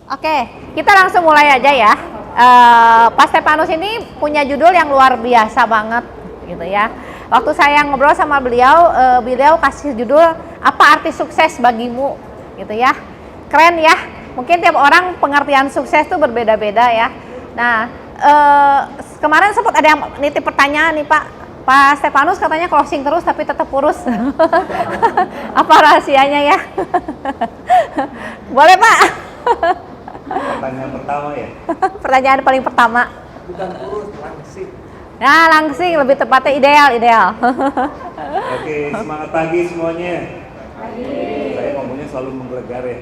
Oke, kita langsung mulai aja ya. Pak Stefanus ini punya judul yang luar biasa banget, gitu ya. Waktu saya ngobrol sama beliau, beliau kasih judul apa arti sukses bagimu, gitu ya. Keren ya. Mungkin tiap orang pengertian sukses tuh berbeda-beda ya. Nah, kemarin sempat ada yang nitip pertanyaan nih Pak Stefanus katanya closing terus tapi tetap kurus. Apa rahasianya ya? Boleh Pak? Pertanyaan pertama ya? Pertanyaan paling pertama. Bukan kurus, langsing. Nah, langsing lebih tepatnya ideal. Oke, semangat pagi semuanya. Pagi. Saya ngomongnya selalu menggelegar ya.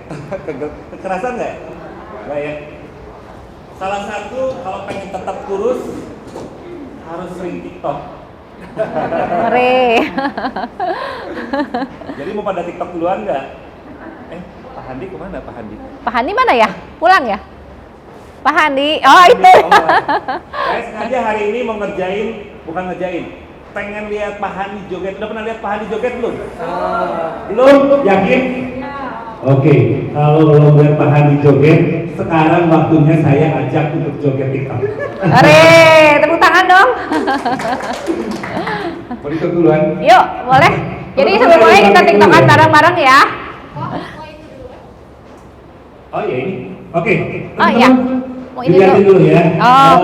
Kekerasan nggak? Nggak ya? Salah satu kalau pengen tetap kurus harus sering TikTok. Ngeri. Jadi mau pada TikTok duluan nggak? Pak Handi kemana Pak Handi? Pak Handi mana ya? Pulang ya? Pak Handi, oh itu. Saya sengaja hari ini mau bukan ngerjain, pengen lihat Pak Handi joget. Udah pernah lihat Pak Handi joget belum? Belum? Yakin? Oke, kalau belum lihat Pak Handi joget, sekarang waktunya saya ajak untuk joget TikTok. Tepuk tangan dong. Mau TikTok duluan? Yuk, boleh. Jadi sebelumnya kita TikTokan bareng-bareng ya. Oh iya ini. Oke. Oh iya. Mau ini dilihatin dulu ya. Oh,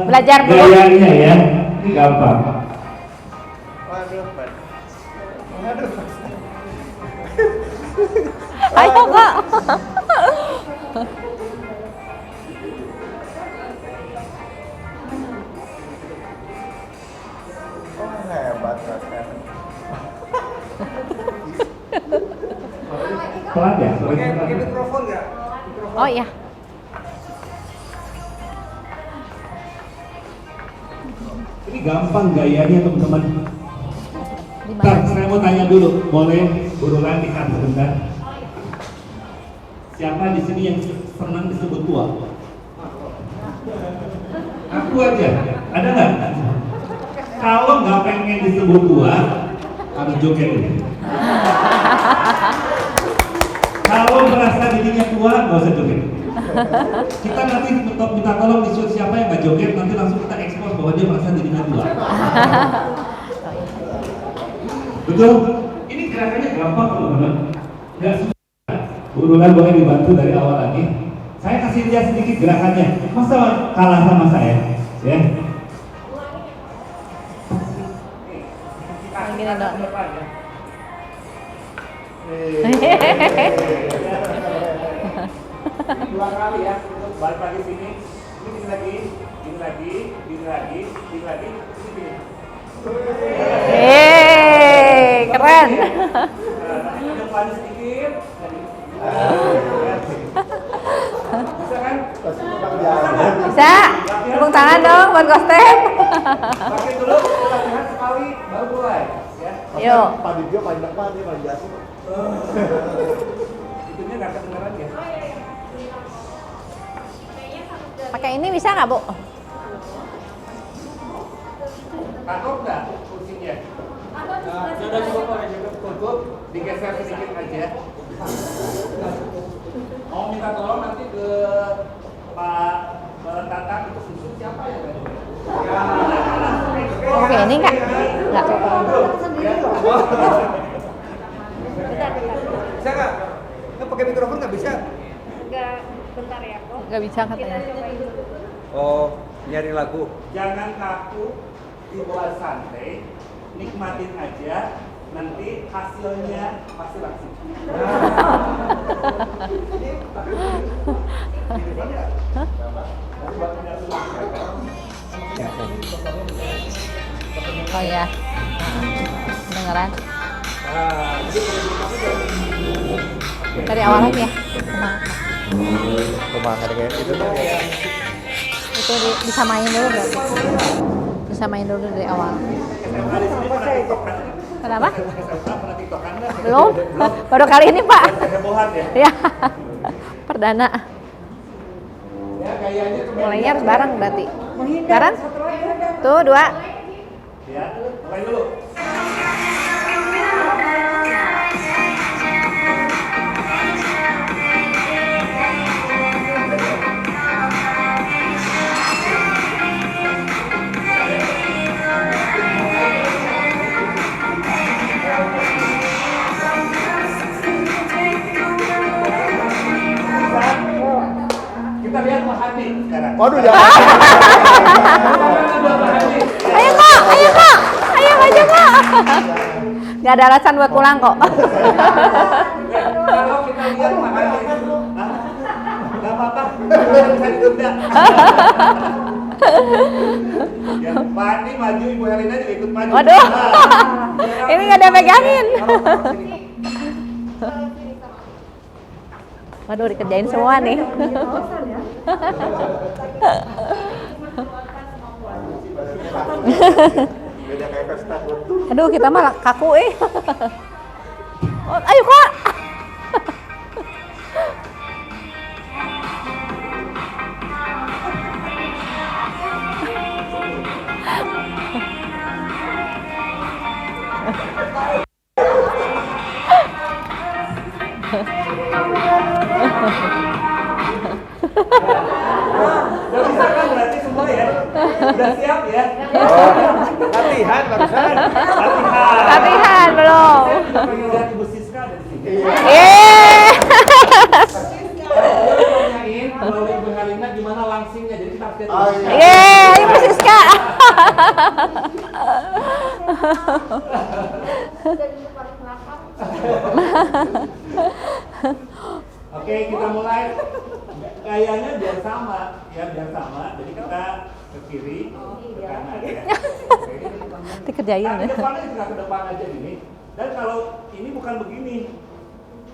belajar dulu. Gayanya ya. Ini gampang. Ayo kok. Oh hebat kan. Pelan ya? Pakai mikrofon nggak? Oh iya. Ini gampang gayanya teman-teman. Gimana? Ntar, saya mau tanya dulu, boleh buruan dikat sebentar. Siapa di sini yang senang disebut tua? Aku aja, ada nggak? Kalau nggak pengen disebut tua, harus joget dulu. Kalau merasa dirinya tua, nggak usah joget. Kita nanti minta tolong di siapa yang nggak joget, nanti langsung kita ekspos bahwa dia merasa dirinya tua. Betul? Ini gerakannya gampang teman-teman. Nggak susah. Buruan boleh dibantu dari awal lagi. Saya kasih dia sedikit gerakannya. Masa kalah sama saya? Ya. Gini dong. Dua kali ya, balik lagi sini, ini lagi, ini lagi, ini lagi, ini lagi, ini. Keren. Ada paling sedikit. Bisa kan? Bisa. Tepuk tangan dong buat Gostep. Pakai dulu, latihan sekali, baru mulai. Ya. Yuk. Pak Dibio paling depan nih, paling jatuh. Itunya nggak kedengeran ya? Pakai ini bisa nggak, Bu? Takut nggak kursinya? Sudah cukup, digeser sedikit aja. Mau minta tolong nanti ke Pak Tatang itu susun siapa ya? Oke, ini enggak? Enggak. Bisa nggak? Nggak pakai mikrofon nggak bisa? Enggak, bentar ya kok. Enggak bisa Kita katanya. cobain dulu. Oh, nyari lagu. Jangan kaku, dibawa santai, nikmatin aja, nanti hasilnya pasti langsung. Oh ya. Kedengeran. Dari awal lagi ya. Kemana kayak itu tuh? Itu disamain dulu berarti. Disamain dulu dari awal. Kenapa? Belum. Baru kali ini, Pak. Hebohan ya? Ya. Perdana. Ya gayanya Mulainya harus bareng berarti. Bareng? Tuh, 2. ya, mulai dulu. Pak Hadi sekarang. Waduh, jangan. Ayo kok, ayo maju kok. Gak ada alasan buat pulang kok. Kalau kita lihat Pak Hadi, nggak apa-apa, saya ditunda. Ya, Pak Hadi maju, Ibu Helena juga ikut maju. Waduh, ini gak ada pegangin. Waduh, dikerjain semua nih. Beda kayak pesta. Aduh, kita malah kaku Oh, ayo kak. Udah bisa kan berarti semua ya? Udah siap ya? Latihan barusan. Latihan. Latihan belum. Kita pengen lihat Ibu Siska dari sini. Tanyain kalau Ibu Helena gimana langsingnya, jadi kita harus lihat. Ayo Siska. Oke, kita mulai. Kayaknya biar sama, ya biar sama. Jadi kita ke kiri, ke kanan ya. Oke. Dikerjain Nah, ya. ke depannya juga ke depan aja gini. Dan kalau ini bukan begini,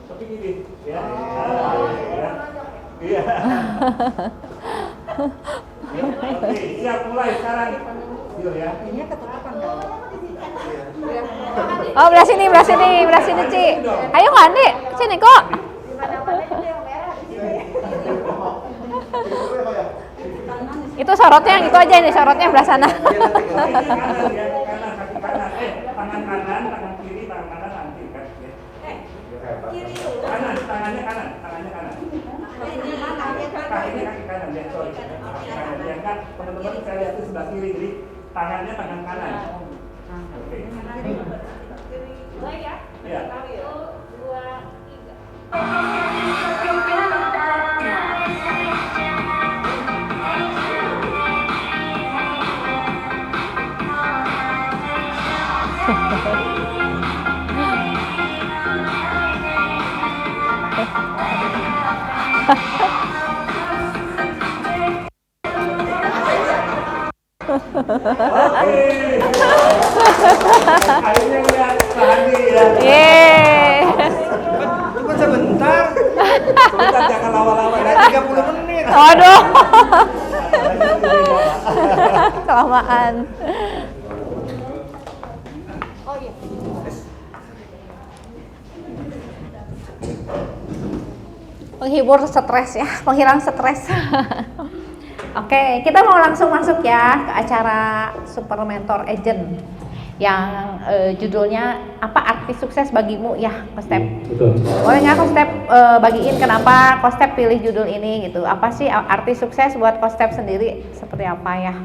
tapi gini, ya. Ya. Iya. Oke, siap mulai sekarang. Yuk ya. Oh, belah sini, Ci. Ayo kok, Andi. Sini kok. Itu sorotnya yang itu aja ini, sorotnya belah sana. Kaki kanan ya, kanan, kaki kanan. Tangan kanan, tangan kiri, tangan kanan nanti kan. Ya. Kanan, tangannya kanan. Kakinya kaki kanan ya, sorry. Kaki kanan ya kan, teman-teman saya lihat itu sebelah kiri, jadi tangannya tangan kanan. Oke. Baik ya? Iya. 1, 2, 3. Oke. Akhirnya lihat Hadi ya. Cuma sebentar. Sebentar jangan lama-lama ya. 30 menit. Waduh. Kelamaan. Oh iya. Penghibur stres ya, penghilang stres. Oke, kita mau langsung masuk ya ke acara Super Mentor Agent yang judulnya apa arti sukses bagimu ya, Ko Step. Betul. Boleh nggak Ko Step bagiin kenapa Ko Step pilih judul ini gitu? Apa sih arti sukses buat Ko Step sendiri seperti apa ya?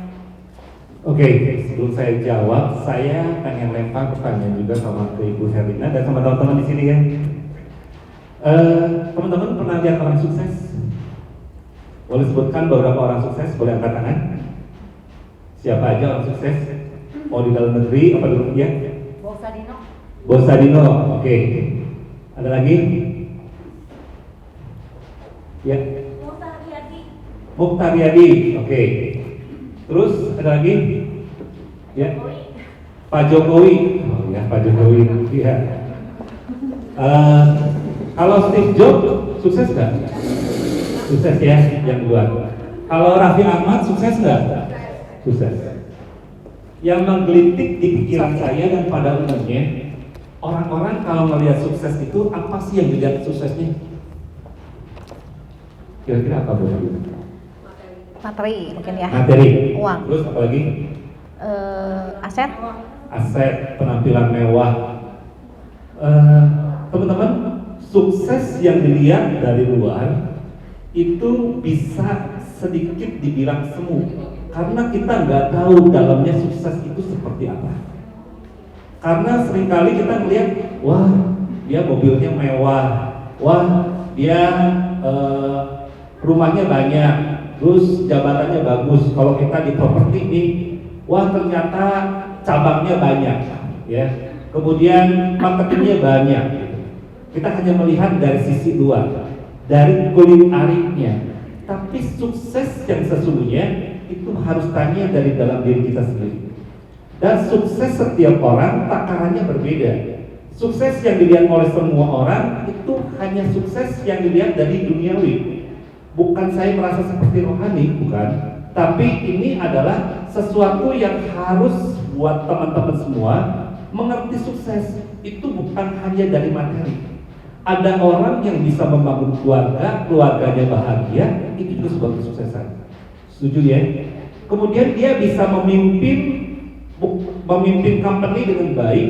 Oke, sebelum saya jawab, saya pengen lempar pertanyaan juga sama ke Ibu Herlina dan sama teman-teman di sini ya. Teman-teman pernah lihat orang sukses? Boleh sebutkan beberapa orang sukses, boleh angkat tangan. Siapa aja orang sukses? Mau di dalam negeri apa di dunia? Bosadino, oke. Ada lagi? Ya. Mukhtar Yadi, oke. Terus ada lagi? Ya. Pak Jokowi, oh ya Pak Jokowi, ya. Kalau Steve Jobs sukses nggak? Sukses ya, yang buat. Kalau Raffi Ahmad sukses nggak? Sukses. Yang menggelitik di pikiran saya dan pada umumnya, orang-orang kalau melihat sukses itu apa sih yang dilihat suksesnya? Kira-kira apa boleh? Materi mungkin ya. Materi. Uang. Terus apa lagi? Aset. Aset, penampilan mewah. Teman-teman, sukses yang dilihat dari luar itu bisa sedikit dibilang semu karena kita nggak tahu dalamnya sukses itu seperti apa. Karena seringkali kita melihat, wah dia mobilnya mewah, wah dia rumahnya banyak, terus jabatannya bagus. Kalau kita di properti nih, wah ternyata cabangnya banyak, ya. Kemudian marketingnya banyak. Gitu. Kita hanya melihat dari sisi luar, dari kulit ariknya. Tapi sukses yang sesungguhnya itu harus tanya dari dalam diri kita sendiri. Dan sukses setiap orang takarannya berbeda. Sukses yang dilihat oleh semua orang itu hanya sukses yang dilihat dari duniawi. Bukan saya merasa seperti rohani, bukan. Tapi ini adalah sesuatu yang harus buat teman-teman semua mengerti sukses. Itu bukan hanya dari materi. Ada orang yang bisa membangun keluarga, keluarganya bahagia, itu juga sebuah kesuksesan. Setuju ya? Kemudian dia bisa memimpin company dengan baik,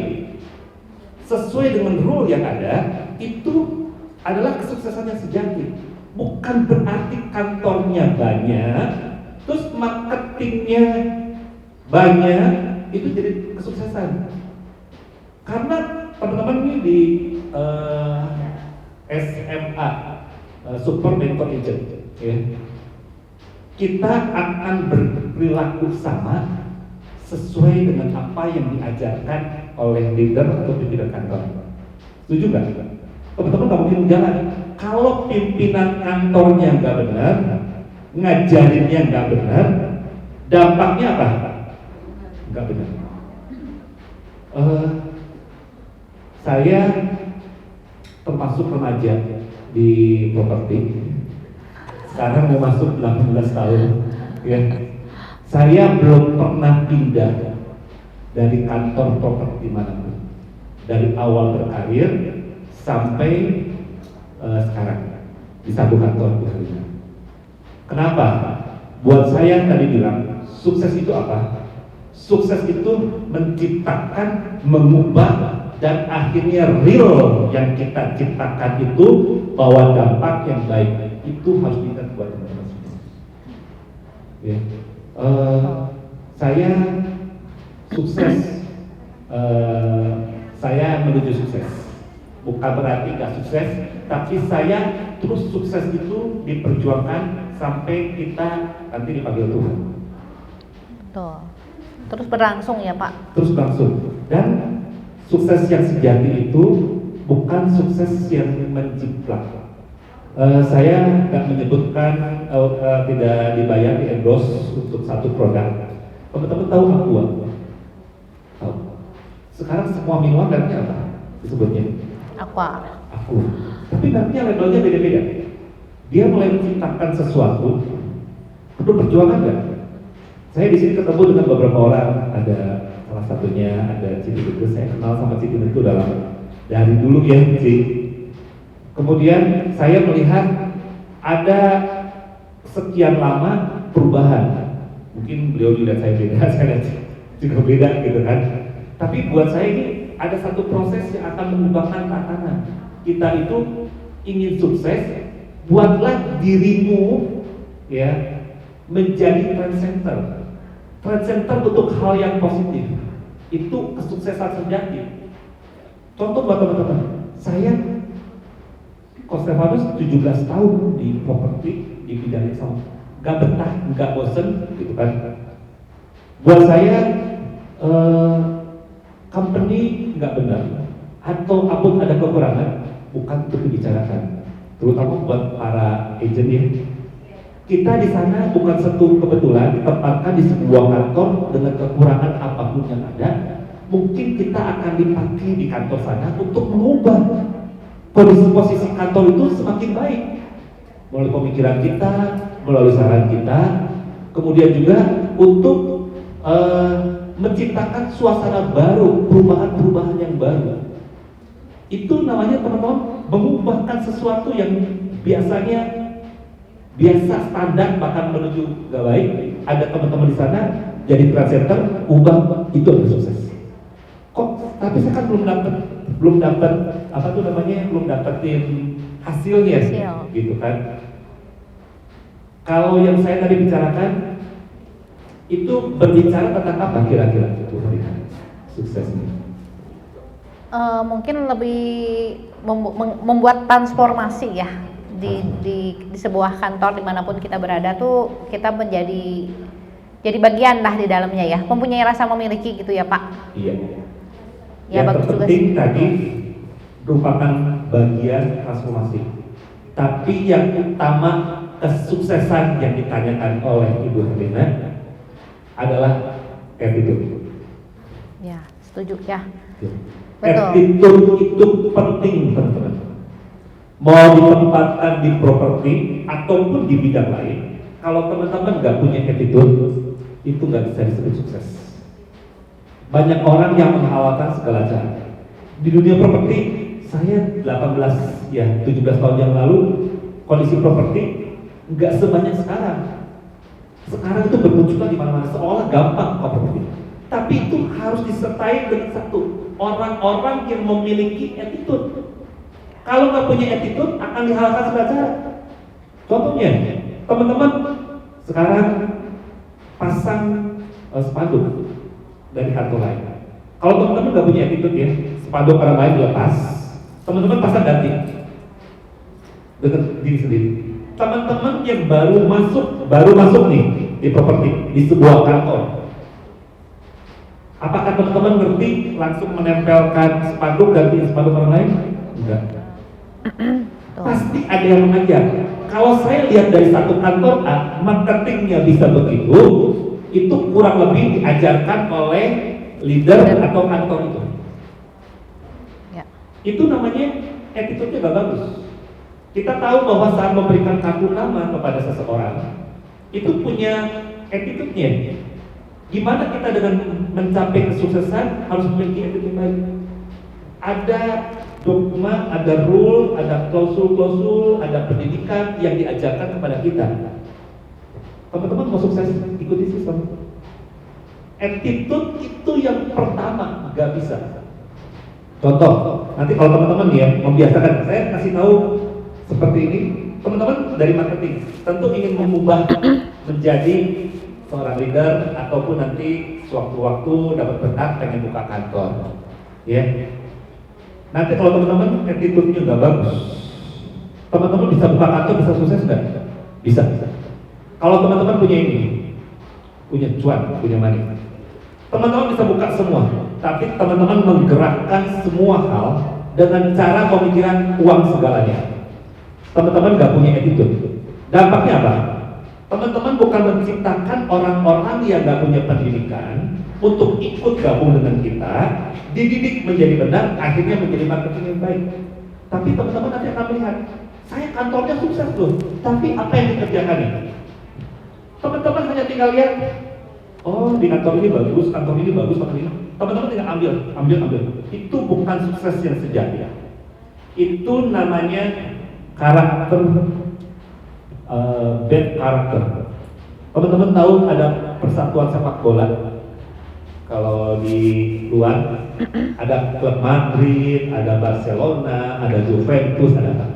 sesuai dengan rule yang ada, itu adalah kesuksesan yang sejati. Bukan berarti kantornya banyak, terus marketingnya banyak, itu jadi kesuksesan. Karena teman-teman ini di SMA, Super Mentor Agent, ya. Kita akan berperilaku sama sesuai dengan apa yang diajarkan oleh leader atau pimpinan kantor. Setuju nggak? Teman-teman nggak mungkin jalan. Kalau pimpinan kantornya nggak benar, ngajarinnya nggak benar, dampaknya apa? Nggak benar. Saya termasuk remaja di properti. Sekarang mau masuk 18 tahun. Ya. Saya belum pernah pindah dari kantor properti manapun. Dari awal berkarir sampai sekarang di satu kantor bekerja. Kenapa? Buat saya tadi bilang, sukses itu apa? Sukses itu menciptakan, mengubah, dan akhirnya real yang kita ciptakan itu bawa dampak yang baik. Itu harus kita buat teman-teman semua. Ya. Saya sukses, saya menuju sukses. Bukan berarti gak sukses, tapi saya terus sukses itu diperjuangkan sampai kita nanti dipanggil Tuhan. Betul. Terus berlangsung ya Pak? Terus berlangsung. Dan sukses yang sejati itu bukan sukses yang menjiplak. Saya nggak menyebutkan tidak dibayar di endorse untuk satu produk. Teman-teman tahu Aqua? Tahu? Sekarang semua minuman mereknya apa disebutnya? Aqua. Tapi nantinya levelnya beda-beda. Dia mulai menciptakan sesuatu, perlu perjuangan nggak? Saya di sini ketemu dengan beberapa orang, ada salah satunya ada Citi Betul. Saya kenal sama Citi Betul dari dulu ya, Citi. Kemudian saya melihat ada sekian lama perubahan. Mungkin beliau juga saya beda, saya juga beda gitu kan. Tapi buat saya ini ada satu proses yang akan mengubahkan tatanan. Kita itu ingin sukses, buatlah dirimu ya menjadi trend center. Trend center untuk hal yang positif. Itu kesuksesan sejati. Contoh buat teman-teman, saya Coach Stefanus 17 tahun di properti di bidang yang sama. Gak betah, gak bosen gitu kan. Buat saya company nggak benar atau apapun ada kekurangan bukan untuk dibicarakan, terutama buat para agent ya. Kita di sana bukan satu kebetulan ditempatkan di sebuah kantor dengan kekurangan apapun yang ada. Mungkin kita akan dipakai di kantor sana untuk mengubah posisi kantor itu semakin baik melalui pemikiran kita, melalui saran kita, kemudian juga untuk menciptakan suasana baru, perubahan-perubahan yang baru. Itu namanya teman-teman mengubahkan sesuatu yang biasanya biasa standar bahkan menuju gak baik. Ada teman-teman di sana jadi trend center, ubah, itu adalah sukses. Kok? Tapi saya kan belum dapat apa tuh namanya, belum dapetin hasilnya, gitu kan? Kalau yang saya tadi bicarakan itu berbicara tentang apa kira-kira itu suksesnya? Mungkin lebih membuat transformasi ya di sebuah kantor dimanapun kita berada tuh kita jadi bagian lah di dalamnya ya, mempunyai rasa memiliki gitu ya Pak. Iya. Ya, yang bagus juga terpenting sih. tadi merupakan bagian transformasi. Tapi yang utama kesuksesan yang ditanyakan oleh Ibu Herlina adalah attitude. Ya, setuju ya. Betul. Attitude itu penting teman-teman. Mau ditempatkan di properti ataupun di bidang lain, kalau teman-teman nggak punya attitude, itu nggak bisa disebut sukses. Banyak orang yang menghalalkan segala cara. Di dunia properti, saya 17 tahun yang lalu, kondisi properti nggak sebanyak sekarang. Sekarang itu bermunculan di mana-mana, seolah gampang properti. Tapi itu harus disertai dengan satu, orang-orang yang memiliki attitude. Kalau nggak punya attitude, akan dihalalkan segala cara. Contohnya, teman-teman sekarang pasang spanduk dari kantor lain. Kalau teman-teman nggak punya attitude ya, spanduk orang lain dilepas, teman-teman pasang ganti dengan diri sendiri. Teman-teman yang baru masuk nih di properti di sebuah kantor, apakah teman-teman ngerti langsung menempelkan spanduk ganti spanduk orang lain? Enggak. Pasti ada yang mengajar. Kalau saya lihat dari satu kantor A, marketingnya bisa begitu, itu kurang lebih diajarkan oleh leader atau kantor itu. Ya. Itu namanya attitude-nya gak bagus. Kita tahu bahwa saat memberikan kartu nama kepada seseorang, itu punya attitude-nya. Gimana kita dengan mencapai kesuksesan harus memiliki attitude yang baik. Ada dogma, ada rule, ada klausul-klausul, ada pendidikan yang diajarkan kepada kita. Teman-teman mau sukses, ikuti sistem. Attitude itu yang pertama, gak bisa. Contoh, nanti kalau teman-teman ya membiasakan, saya kasih tahu seperti ini, teman-teman dari marketing tentu ingin mengubah menjadi seorang leader ataupun nanti sewaktu-waktu dapat berkat pengen buka kantor, ya. Nanti kalau teman-teman attitude-nya nggak bagus, teman-teman bisa buka kantor, bisa sukses nggak? Bisa. Kalau teman-teman punya ini, punya cuan, punya money, teman-teman bisa buka semua, tapi teman-teman menggerakkan semua hal dengan cara pemikiran uang segalanya. Teman-teman nggak punya attitude. Dampaknya apa? Teman-teman bukan menciptakan orang-orang yang nggak punya pendidikan untuk ikut gabung dengan kita, dididik menjadi benar, akhirnya menjadi marketing yang baik. Tapi teman-teman nanti akan melihat, saya kantornya sukses loh, tapi apa yang dikerjakan ini? Teman-teman hanya tinggal lihat, oh di kantor ini bagus, kantor ini bagus, kantor ini. Teman-teman tinggal ambil. Itu bukan sukses yang sejati. Itu namanya karakter, bad karakter. Teman-teman tahu ada persatuan sepak bola. Kalau di luar ada klub Madrid, ada Barcelona, ada Juventus, ada apa?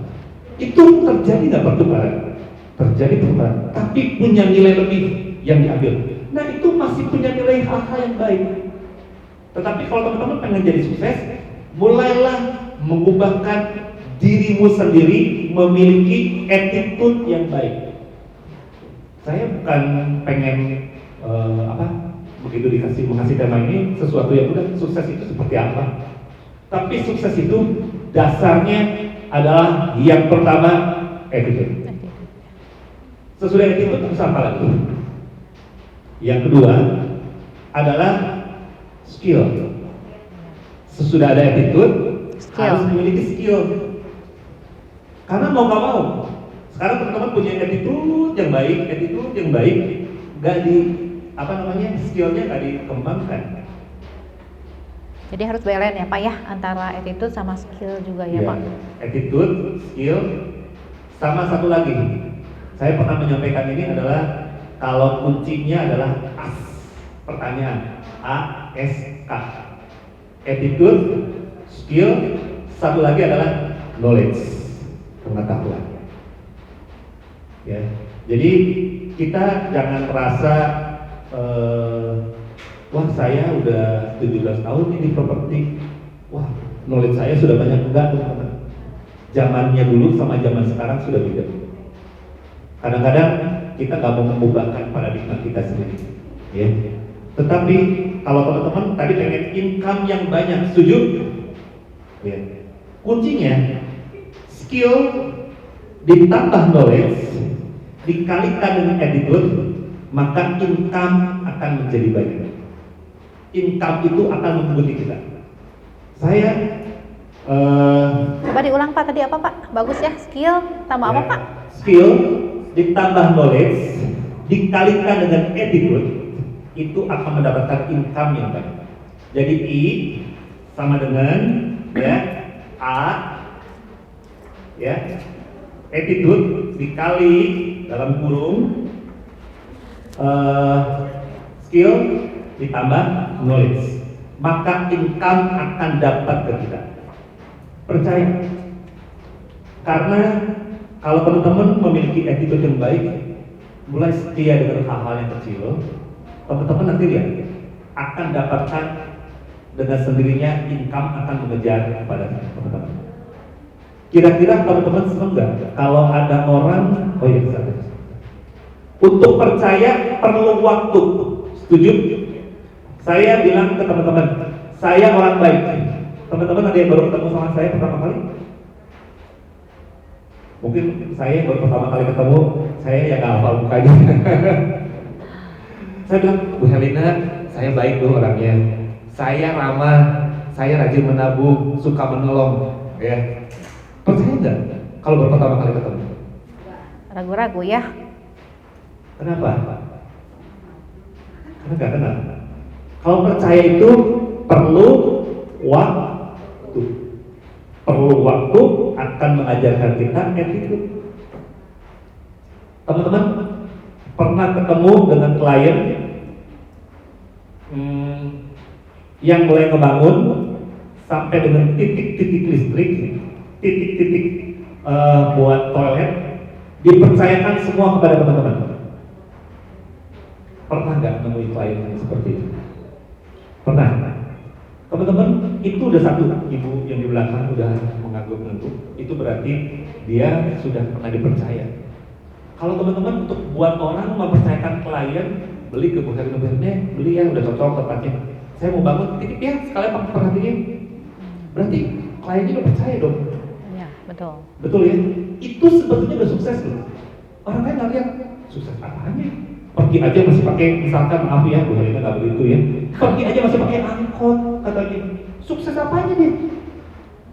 Itu terjadi nggak pertukaran? Terjadi pertukaran, tapi punya nilai lebih yang diambil. Nah itu masih punya nilai hal-hal yang baik. Tetapi kalau teman-teman pengen jadi sukses, mulailah mengubahkan dirimu sendiri memiliki attitude yang baik. Saya bukan pengen begitu mengasih tema ini sesuatu yang udah sukses itu seperti apa. Tapi sukses itu dasarnya adalah yang pertama attitude. Sesudah attitude terus apa lagi? Yang kedua adalah skill. Sesudah ada attitude harus memiliki skill. Karena mau nggak mau, sekarang teman-teman punya attitude yang baik, nggak di skillnya nggak dikembangkan. Jadi harus balance ya Pak ya, antara attitude sama skill juga ya Pak. Attitude, skill, sama satu lagi. Saya pernah menyampaikan ini adalah kalau kuncinya adalah AS, pertanyaan ASK. Attitude, skill, satu lagi adalah knowledge, pengetahuan. Ya, jadi kita jangan merasa wah saya udah 17 tahun ini di properti, wah knowledge saya sudah banyak. Enggak teman-teman. zamannya dulu sama zaman sekarang sudah beda. Kadang-kadang kita nggak mau mengubahkan paradigma kita sendiri, ya. Tetapi kalau teman-teman tadi pengen income yang banyak, setuju? Ya. Kuncinya skill ditambah knowledge dikalikan dengan attitude, maka income akan menjadi banyak. Income itu akan mengikuti kita. Saya Coba diulang Pak, tadi apa Pak? Bagus ya, skill tambah apa Pak? Skill ditambah knowledge dikalikan dengan attitude, itu akan mendapatkan income yang banyak. Jadi I sama dengan ya A ya, attitude dikali dalam kurung skill ditambah knowledge, maka income akan dapat ke kita. Percaya, karena kalau teman-teman memiliki attitude yang baik, mulai setia dengan hal-hal yang kecil, teman-teman nanti lihat akan dapatkan dengan sendirinya income akan mengejar kepada teman-teman. Kira-kira teman-teman senang nggak kalau ada orang, oh iya bisa. Untuk percaya perlu waktu, setuju? Saya bilang ke teman-teman, saya orang baik. Teman-teman ada yang baru ketemu sama saya pertama kali? Mungkin saya baru pertama kali ketemu, saya yang nggak hafal mukanya. Saya bilang, Bu Helena, saya baik tuh orangnya. Saya ramah, saya rajin menabung, suka menolong. Ya, percaya nggak kalau baru pertama kali ketemu? Ragu-ragu ya. Kenapa? Karena nggak kenal. Kalau percaya itu perlu waktu. Perlu waktu akan mengajarkan kita attitude. Teman-teman pernah ketemu dengan klien yang mulai ngebangun sampai dengan titik-titik listrik, titik-titik buat toilet, dipercayakan semua kepada teman-teman. Pernah nggak menemui klien yang seperti itu? Pernah. Teman-teman, itu udah satu ibu yang di belakang udah mengangguk-ngangguk, itu berarti dia sudah pernah dipercaya. Kalau teman-teman untuk buat orang mempercayakan klien beli ke Bu Helena, beli ya udah cocok tempatnya, saya mau bangun titip ya sekalian pakai perhatian, berarti kliennya udah percaya dong. Iya betul. Betul ya, itu sebetulnya udah sukses loh. Orang lain nggak lihat sukses apanya. Pergi aja masih pakai, misalkan maaf ya Bu Helena nggak begitu ya, pergi aja masih pakai angkot katanya, sukses apanya dia?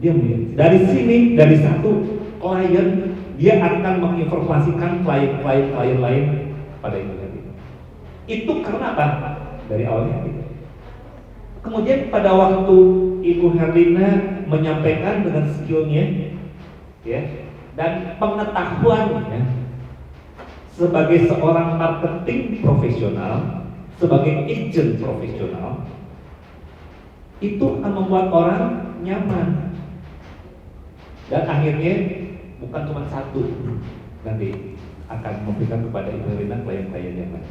Dia melihat dari sini, dari satu klien dia akan menginformasikan klien-klien lain pada Ibu Helena. Itu karena apa? Dari awalnya gitu. Kemudian pada waktu Ibu Helena menyampaikan dengan skillnya, ya, dan pengetahuannya sebagai seorang marketing profesional, sebagai agent profesional, itu akan membuat orang nyaman. Dan akhirnya bukan cuma satu, nanti akan memberikan kepada Ibu Helena klien-klien yang lain.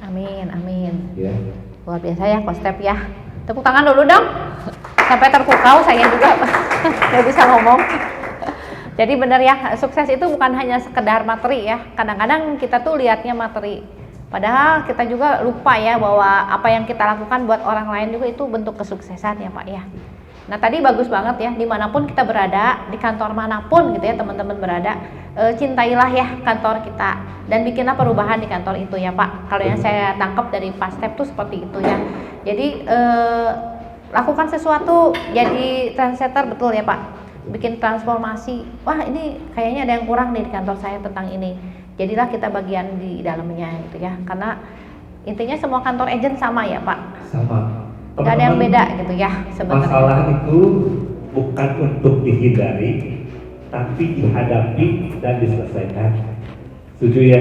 Amin, amin. Ya. Luar biasa ya Coach Step ya. Tepuk tangan dulu dong. Sampai terpukau saya juga nggak bisa ngomong. Jadi benar ya, sukses itu bukan hanya sekedar materi ya. Kadang-kadang kita tuh lihatnya materi. Padahal kita juga lupa ya bahwa apa yang kita lakukan buat orang lain juga itu bentuk kesuksesan ya Pak ya. Nah tadi bagus banget ya, dimanapun kita berada, di kantor manapun gitu ya teman-teman berada, cintailah ya kantor kita dan bikinlah perubahan di kantor itu ya Pak. Kalau yang saya tangkap dari Pak Step tuh seperti itu ya. Jadi lakukan sesuatu, jadi trendsetter betul ya Pak. Bikin transformasi, wah ini kayaknya ada yang kurang nih di kantor saya tentang ini, jadilah kita bagian di dalamnya gitu ya, karena intinya semua kantor agent sama ya Pak, Sama. nggak ada yang beda gitu ya sebenarnya. Masalah itu bukan untuk dihindari, tapi dihadapi dan diselesaikan. Setuju ya?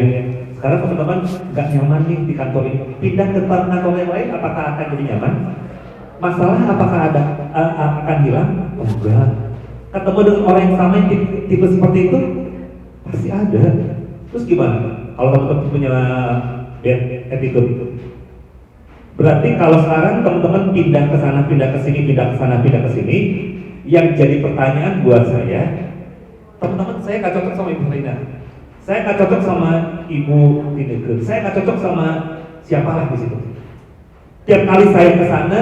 Sekarang teman-teman nggak nyaman nih di kantor ini, pindah ke kantor yang lain, apakah akan jadi nyaman? Masalah apakah akan hilang? Oh, enggak. Ketemu dengan orang yang sama yang tipe seperti itu pasti ada. Terus gimana? Kalau teman-teman punya attitude, berarti kalau sekarang teman-teman pindah ke sana, pindah ke sini, pindah ke sana, pindah ke sini, yang jadi pertanyaan buat saya, Teman-teman, saya nggak cocok sama Ibu Rina. Saya nggak cocok sama Ibu Tineke. Saya nggak cocok sama siapalah di situ. Tiap kali saya ke sana,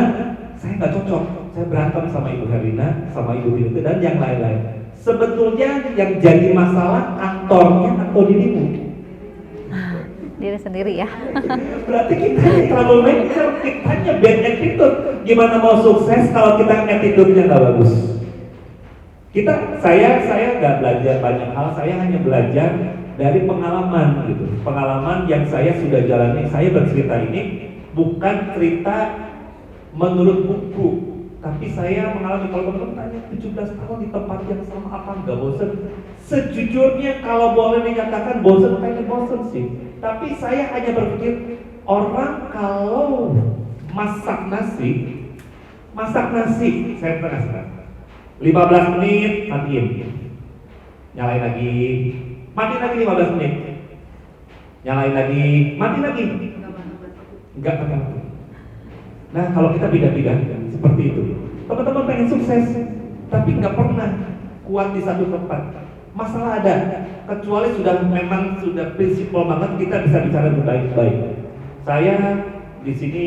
saya nggak cocok. Saya berantem sama Ibu Herlina, sama Ibu Tineke dan yang lain-lain. Sebetulnya yang jadi masalah kantornya atau dirimu? Diri sendiri ya. Berarti kita yang terlalu maker, kitanya bad attitude. Gimana mau sukses kalau kita attitude-nya nggak bagus? Saya nggak belajar banyak hal, saya hanya belajar dari pengalaman gitu. Pengalaman yang saya sudah jalani. Saya bercerita ini bukan cerita menurut buku, tapi saya mengalami. Kalau teman-teman tanya 17 tahun di tempat yang sama apa nggak bosan? Sejujurnya kalau boleh dikatakan bosan, kayaknya bosan sih. Tapi saya hanya berpikir, orang kalau masak nasi, saya pernah kasih 15 menit, matiin, nyalain lagi, mati lagi 15 menit, nyalain lagi, mati lagi, enggak apa-apa. Nah kalau kita beda-beda seperti itu, teman-teman pengen sukses, tapi nggak pernah kuat di satu tempat. Masalah ada, kecuali memang sudah prinsipal banget, kita bisa bicara baik-baik. Saya di sini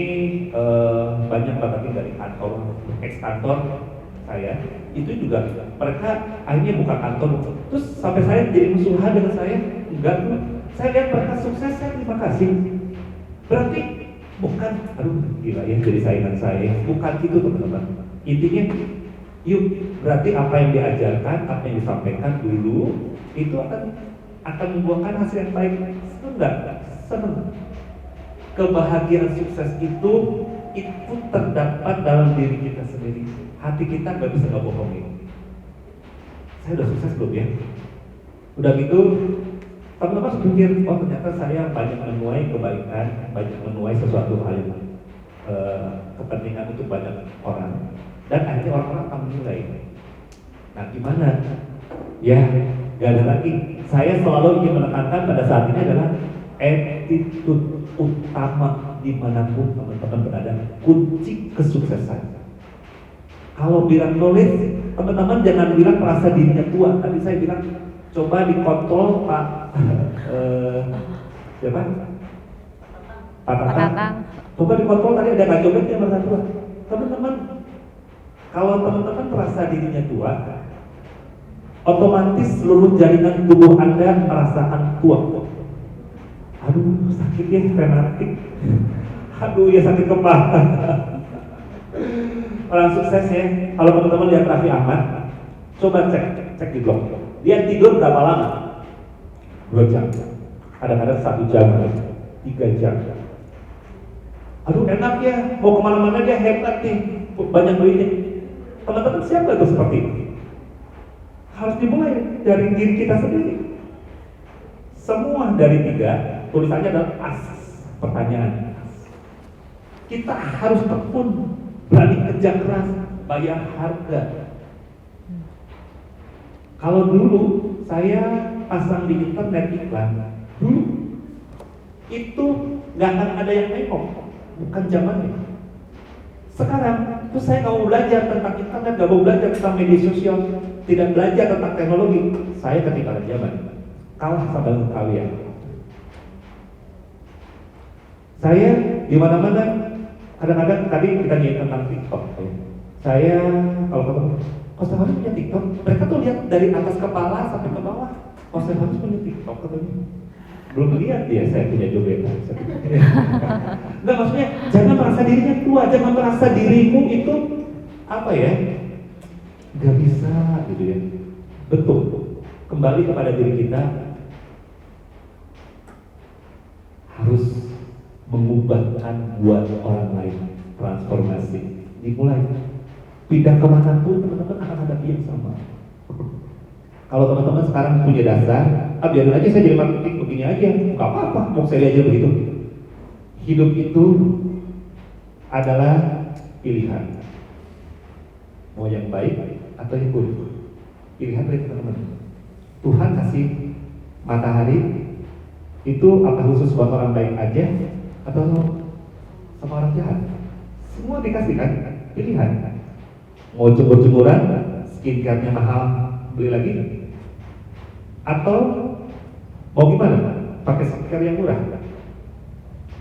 banyak banget dari kantor, ex kantor saya, itu juga mereka akhirnya buka kantor, terus sampai saya jadi musuhan dengan saya, enggak tuh. Saya lihat mereka sukses, saya terima kasih. Berarti bukan, aduh gila ya jadi saingan saya, bukan gitu teman-teman. Intinya, yuk berarti apa yang diajarkan, apa yang disampaikan dulu itu akan membuahkan hasil yang baik. Senang. Kebahagiaan sukses itu terdapat dalam diri kita sendiri. Hati kita nggak bisa bohongin. Saya udah sukses belum ya? Udah gitu, teman-teman pikir, oh ternyata saya banyak menuai kebaikan, banyak menuai sesuatu hal yang kepentingan untuk banyak orang. Dan akhirnya orang-orang akan menilai. Nah gimana? Ya, gak ada lagi. Saya selalu ingin menekankan pada saat ini adalah attitude utama dimanapun teman-teman berada, kunci kesuksesan. Kalau bilang knowledge, teman-teman jangan bilang merasa dirinya tua. Tadi saya bilang coba dikontrol Pak siapa? Pak Tatang. Coba dikontrol, tadi ada Kak Joget yang merasa tua. Teman-teman, kalau teman-teman merasa dirinya tua, otomatis seluruh jaringan tubuh Anda merasakan tua. Aduh sakitnya rematik. Aduh ya sakit kepala. Orang sukses ya, kalau teman-teman lihat Raffi Ahmad, coba cek di blog. Dia tidur berapa lama? 2 jam. Kadang-kadang 1 jam, 3 jam. Aduh enak ya, mau kemana-mana dia hebat nih, banyak duitnya. Teman-teman siapa itu seperti itu? Harus dimulai dari diri kita sendiri. Semua dari 3, tulisannya adalah asas, pertanyaan. Kita harus tekun, berani kerja keras, bayar harga. Kalau dulu saya pasang di internet iklan, dulu itu nggak akan ada yang nengok, bukan zamannya. Sekarang tuh saya nggak mau belajar tentang internet, nggak mau belajar tentang media sosial, tidak belajar tentang teknologi. Saya ketinggalan zaman, kalah sama kalian. Saya di mana-mana, kadang-kadang tadi kita nyiapin tentang TikTok. Saya kalau ketemu, Stefanus punya TikTok, mereka tuh lihat dari atas kepala sampai ke bawah. Stefanus punya TikTok katanya. Belum lihat dia saya punya jogetan. Enggak, maksudnya jangan merasa dirinya tua, jangan merasa dirimu itu apa ya, nggak bisa gitu ya. Betul, kembali kepada diri kita, harus mengubahkan buat orang lain, transformasi dimulai. Pindah kemanapun teman-teman akan hadapi yang sama. Kalau teman-teman sekarang punya dasar, biarin aja saya jadi marketing begini aja, nggak apa-apa, mau saya aja begitu. Hidup itu adalah pilihan, mau yang baik atau yang buruk. Pilihan dari teman-teman. Tuhan kasih matahari itu apa khusus buat orang baik aja atau sama orang jahat? Semua dikasih kan, pilihan. Mau jemur-jemuran, skincare-nya mahal, beli lagi. atau mau gimana? Pakai skincare yang murah?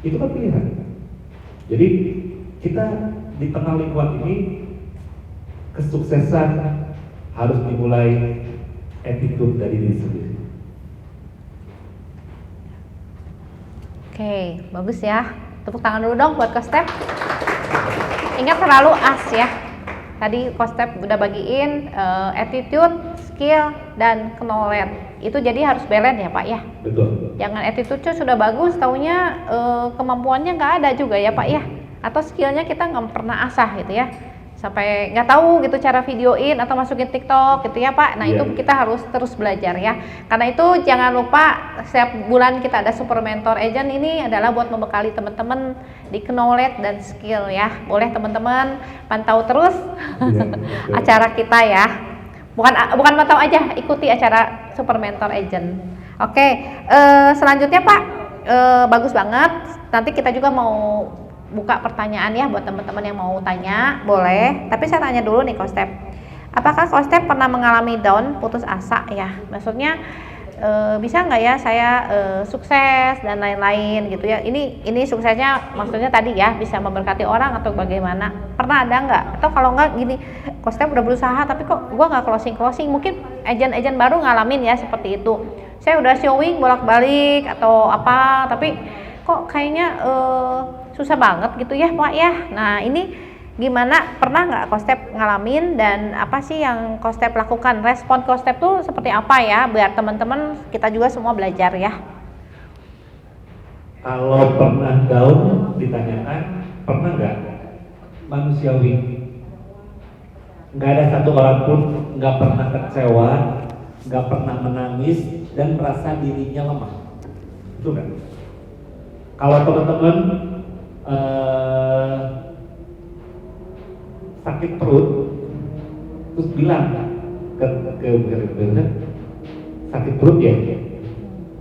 Itu kan pilihan. Jadi kita di tengah lingkungan ini, kesuksesan harus dimulai attitude dari diri sendiri. Oke, bagus ya. Tepuk tangan dulu dong buat Coach Step. Ingat selalu as ya. Tadi Coach Step udah bagiin attitude, skill, dan knowledge. Itu jadi harus balance ya Pak ya. Betul. Jangan attitude-nya sudah bagus, taunya kemampuannya nggak ada juga ya Pak ya. Atau skillnya kita nggak pernah asah gitu ya. Sampai nggak tahu gitu cara videoin atau masukin TikTok gitu ya Pak. Nah itu kita harus terus belajar ya. Karena itu jangan lupa setiap bulan kita ada Super Mentor Agent, ini adalah buat membekali teman-teman di knowledge dan skill ya. Boleh teman-teman pantau terus acara kita ya. Bukan pantau aja, ikuti acara Super Mentor Agent. Oke, selanjutnya Pak, bagus banget. Nanti kita juga mau buka pertanyaan ya buat teman-teman yang mau tanya, boleh. Tapi saya tanya dulu nih Coach Step. Apakah Coach Step pernah mengalami down, putus asa ya? Maksudnya bisa nggak ya saya sukses dan lain-lain gitu ya? Ini suksesnya maksudnya tadi ya bisa memberkati orang atau bagaimana? Pernah ada nggak? Atau kalau nggak gini, Coach Step udah berusaha tapi kok gua nggak closing. Mungkin agent-agent baru ngalamin ya seperti itu. Saya udah showing bolak-balik atau apa, tapi kok kayaknya susah banget gitu ya Pak ya. Nah ini gimana, pernah nggak Coach Step ngalamin dan apa sih yang Coach Step lakukan? Respon Coach Step tuh seperti apa ya, biar teman-teman kita juga semua belajar ya. Kalau pernah down ditanyakan, pernah nggak? Manusiawi. Nggak ada satu orang pun nggak pernah kecewa, nggak pernah menangis dan merasa dirinya lemah. Itu kan? Kalau teman-teman sakit perut, terus bilang ke Bu Herina, sakit perut ya,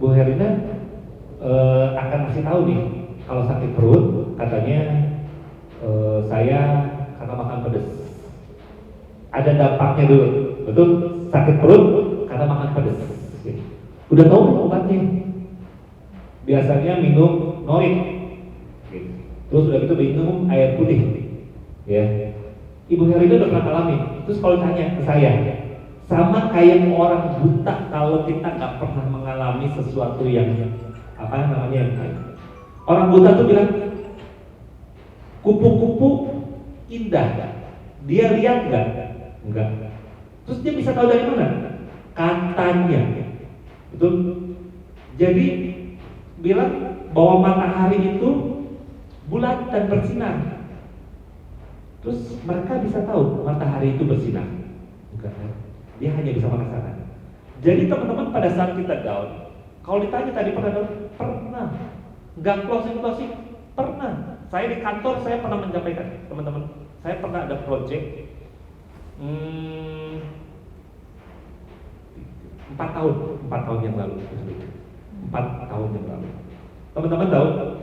Bu Herina akan kasih tahu nih, kalau sakit perut katanya saya karena makan pedas. Ada dampaknya dulu, betul? Sakit perut karena makan pedas. Udah tahu obatnya? Biasanya minum norit. Terus udah gitu minum air putih, ya. Ibu Herina udah pernah alami. Terus kalau tanya ke saya, sama kayak orang buta kalau kita nggak pernah mengalami sesuatu yang apa namanya yang baik. Orang buta tuh bilang kupu-kupu indah, dia lihat nggak? Enggak. Terus dia bisa tahu dari mana? Katanya, betul. Jadi bilang bahwa matahari itu bulat dan bersinar. Terus mereka bisa tahu matahari itu bersinar. Bukan, dia hanya bisa merasakan. Jadi teman-teman pada saat kita down, kalau ditanya tadi pernah down? Pernah. Nggak closing, pernah. Saya di kantor saya pernah menyampaikan teman-teman, saya pernah ada project 4 tahun yang lalu. 4 tahun yang lalu. Teman-teman tahu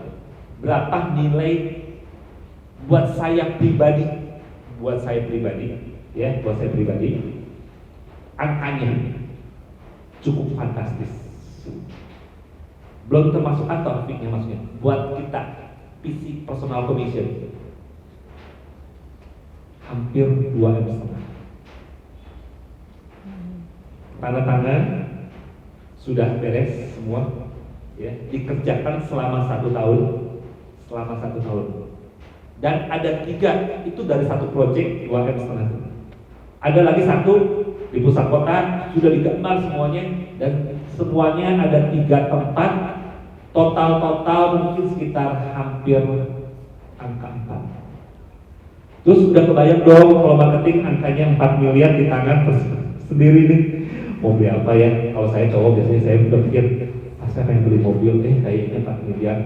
berapa nilai buat saya pribadi, angkanya cukup fantastis. Belum termasuk kantor fee-nya maksudnya. Buat kita PC personal commission hampir 2,5 M. Tanda tangan sudah beres semua, ya, dikerjakan selama 1 tahun. Dan ada 3 itu dari satu proyek 2,5 M. Ada lagi 1 di pusat kota sudah digambar semuanya, dan semuanya ada 3 tempat. Total mungkin sekitar hampir angka 4. Terus udah kebayang dong kalau marketing angkanya 4 miliar di tangan sendiri nih. Mau beli apa ya? Kalau saya cowok biasanya saya udah pikir, saya pengen beli mobil, kayaknya 4 miliar.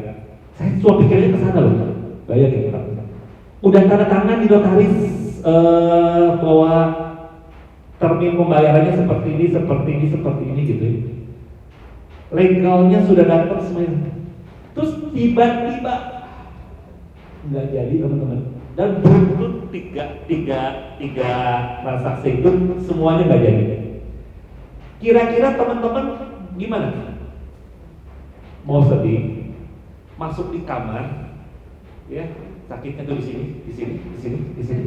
Saya cuma pikirnya ke sana loh. Bayangin Pak. Udah tanda tangan di notaris bahwa termin pembayarannya seperti ini gitu. Legalnya sudah dapat semuanya. Terus tiba-tiba nggak jadi teman-teman. Dan betul tiga transaksi itu semuanya nggak jadi. Kira-kira teman-teman gimana? Mau sedih, masuk di kamar, ya sakitnya tuh di sini, di sini, di sini, di sini.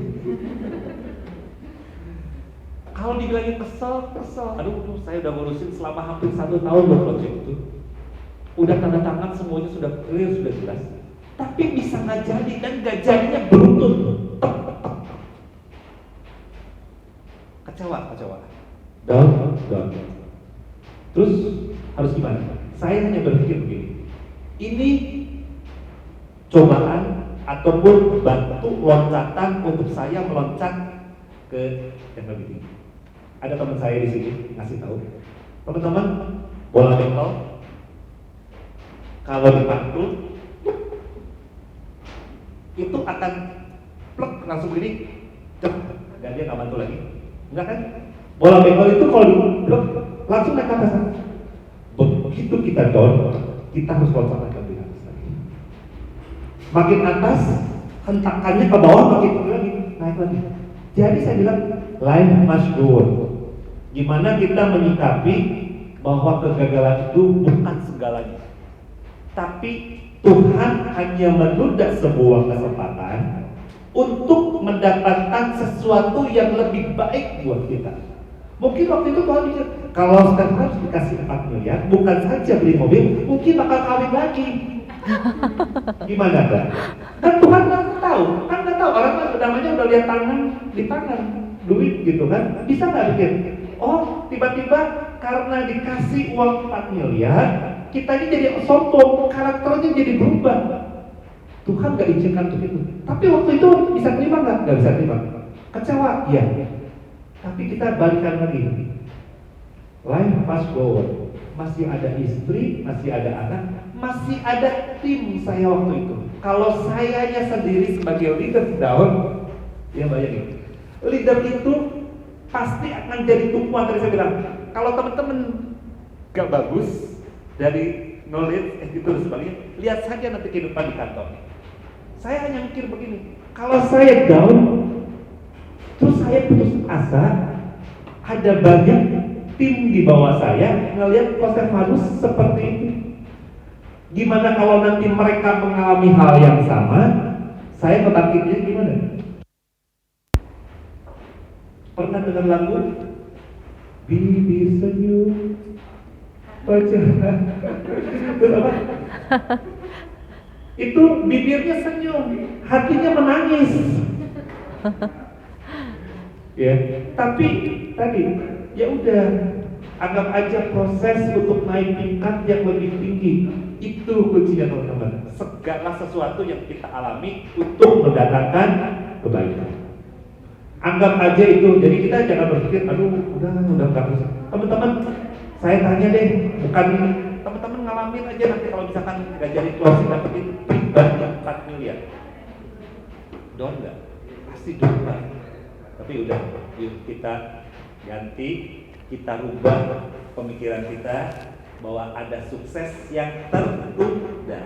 Kalau dibilangin kesel, aduh saya udah ngurusin selama hampir 1 tahun buat proyek itu. Udah tanda tangan semuanya sudah clear, sudah jelas. Tapi bisa nggak jadi dan nggak jadinya beruntun. Kecewa. Down. Terus harus gimana? Saya hanya berpikir begini. Ini cobaan ataupun batu loncatan untuk saya meloncat ke yang lebih tinggi. Ada teman saya di sini ngasih tahu, teman-teman, bola bekel kalau dipantul itu akan plek langsung begini, cek, dan dia nggak mantul lagi, enggak kan? Bola bekel itu kalau diplek langsung naik ke atas. Begitu kita down, kita harus loncat lebih atas lagi. Makin atas, hentakannya ke bawah, makin lagi naik lagi. Jadi saya bilang life must go on. Gimana kita menyikapi bahwa kegagalan itu bukan segalanya, tapi Tuhan hanya menunda sebuah kesempatan untuk mendapatkan sesuatu yang lebih baik buat kita. Mungkin waktu itu Tuhan pikir, kalau sekarang harus dikasih 4 miliar, bukan saja beli mobil, mungkin bakal kawin lagi. Gimana kan? Kan Tuhan nggak tahu, orang kan namanya udah lihat tangan di tangan, duit gitu kan, bisa nggak bikin? Oh, tiba-tiba karena dikasih uang 4 miliar, kita ini jadi sombong, karakternya jadi berubah. Tuhan nggak izinkan untuk itu. Tapi waktu itu bisa terima nggak? Nggak bisa terima. Kecewa, iya. Tapi kita balikan lagi. Life must go on. Masih ada istri, masih ada anak, masih ada tim saya waktu itu. Kalau sayanya sendiri sebagai leader down, ya bayangin, leader itu pasti akan jadi tumpuan. Tadi saya bilang, kalau teman-teman gak bagus dari knowledge, itu dan sebagainya, lihat saja nanti kehidupan di kantor. Saya hanya mikir begini, kalau saya down, terus saya putus asa, ada banyak tim di bawah saya ngelihat Coach Stefanus seperti itu. Gimana kalau nanti mereka mengalami hal yang sama, saya ngebangkitnya gimana? Pernah dengar lagu Bibir Senyum Pacaran? Itu bibirnya senyum, hatinya menangis. Ya, tapi tadi ya udah, anggap aja proses untuk naik tingkat yang lebih tinggi. Itu kuncinya teman-teman. Segala sesuatu yang kita alami untuk mendatangkan kebaikan. Anggap aja itu. Jadi kita jangan berpikir, aduh udah nggak bisa. Teman-teman, saya tanya deh, bukan teman-teman ngalamin aja nanti kalau misalkan nggak jadi closing dapetin pribadi 4 miliar. Down nggak? Pasti down banget. Tapi udah, yuk kita ganti, kita rubah pemikiran kita bahwa ada sukses yang tertunda.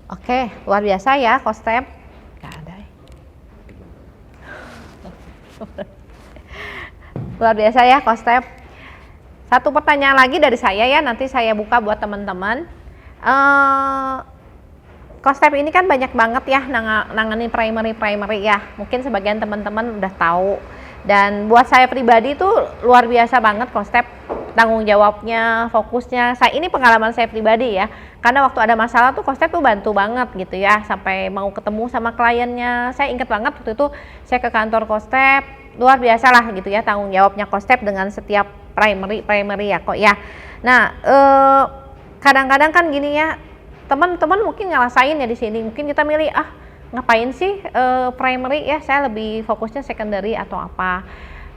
Oke, luar biasa ya, Coach Step. Gak ada. Luar biasa ya, Coach Step. Satu pertanyaan lagi dari saya ya, nanti saya buka buat teman-teman. Coach Step ini kan banyak banget ya nanganin primary ya. Mungkin sebagian teman-teman udah tahu. Dan buat saya pribadi itu luar biasa banget Coach Step, tanggung jawabnya, fokusnya. Ini pengalaman saya pribadi ya. Karena waktu ada masalah tuh Coach Step tuh bantu banget gitu ya, sampai mau ketemu sama kliennya. Saya ingat banget waktu itu saya ke kantor Coach Step, luar biasa lah gitu ya tanggung jawabnya Coach Step dengan setiap primary ya kok ya. Nah, kadang-kadang kan gini ya, teman-teman mungkin ngerasain ya di sini, mungkin kita milih ngapain sih primary ya, saya lebih fokusnya secondary atau apa.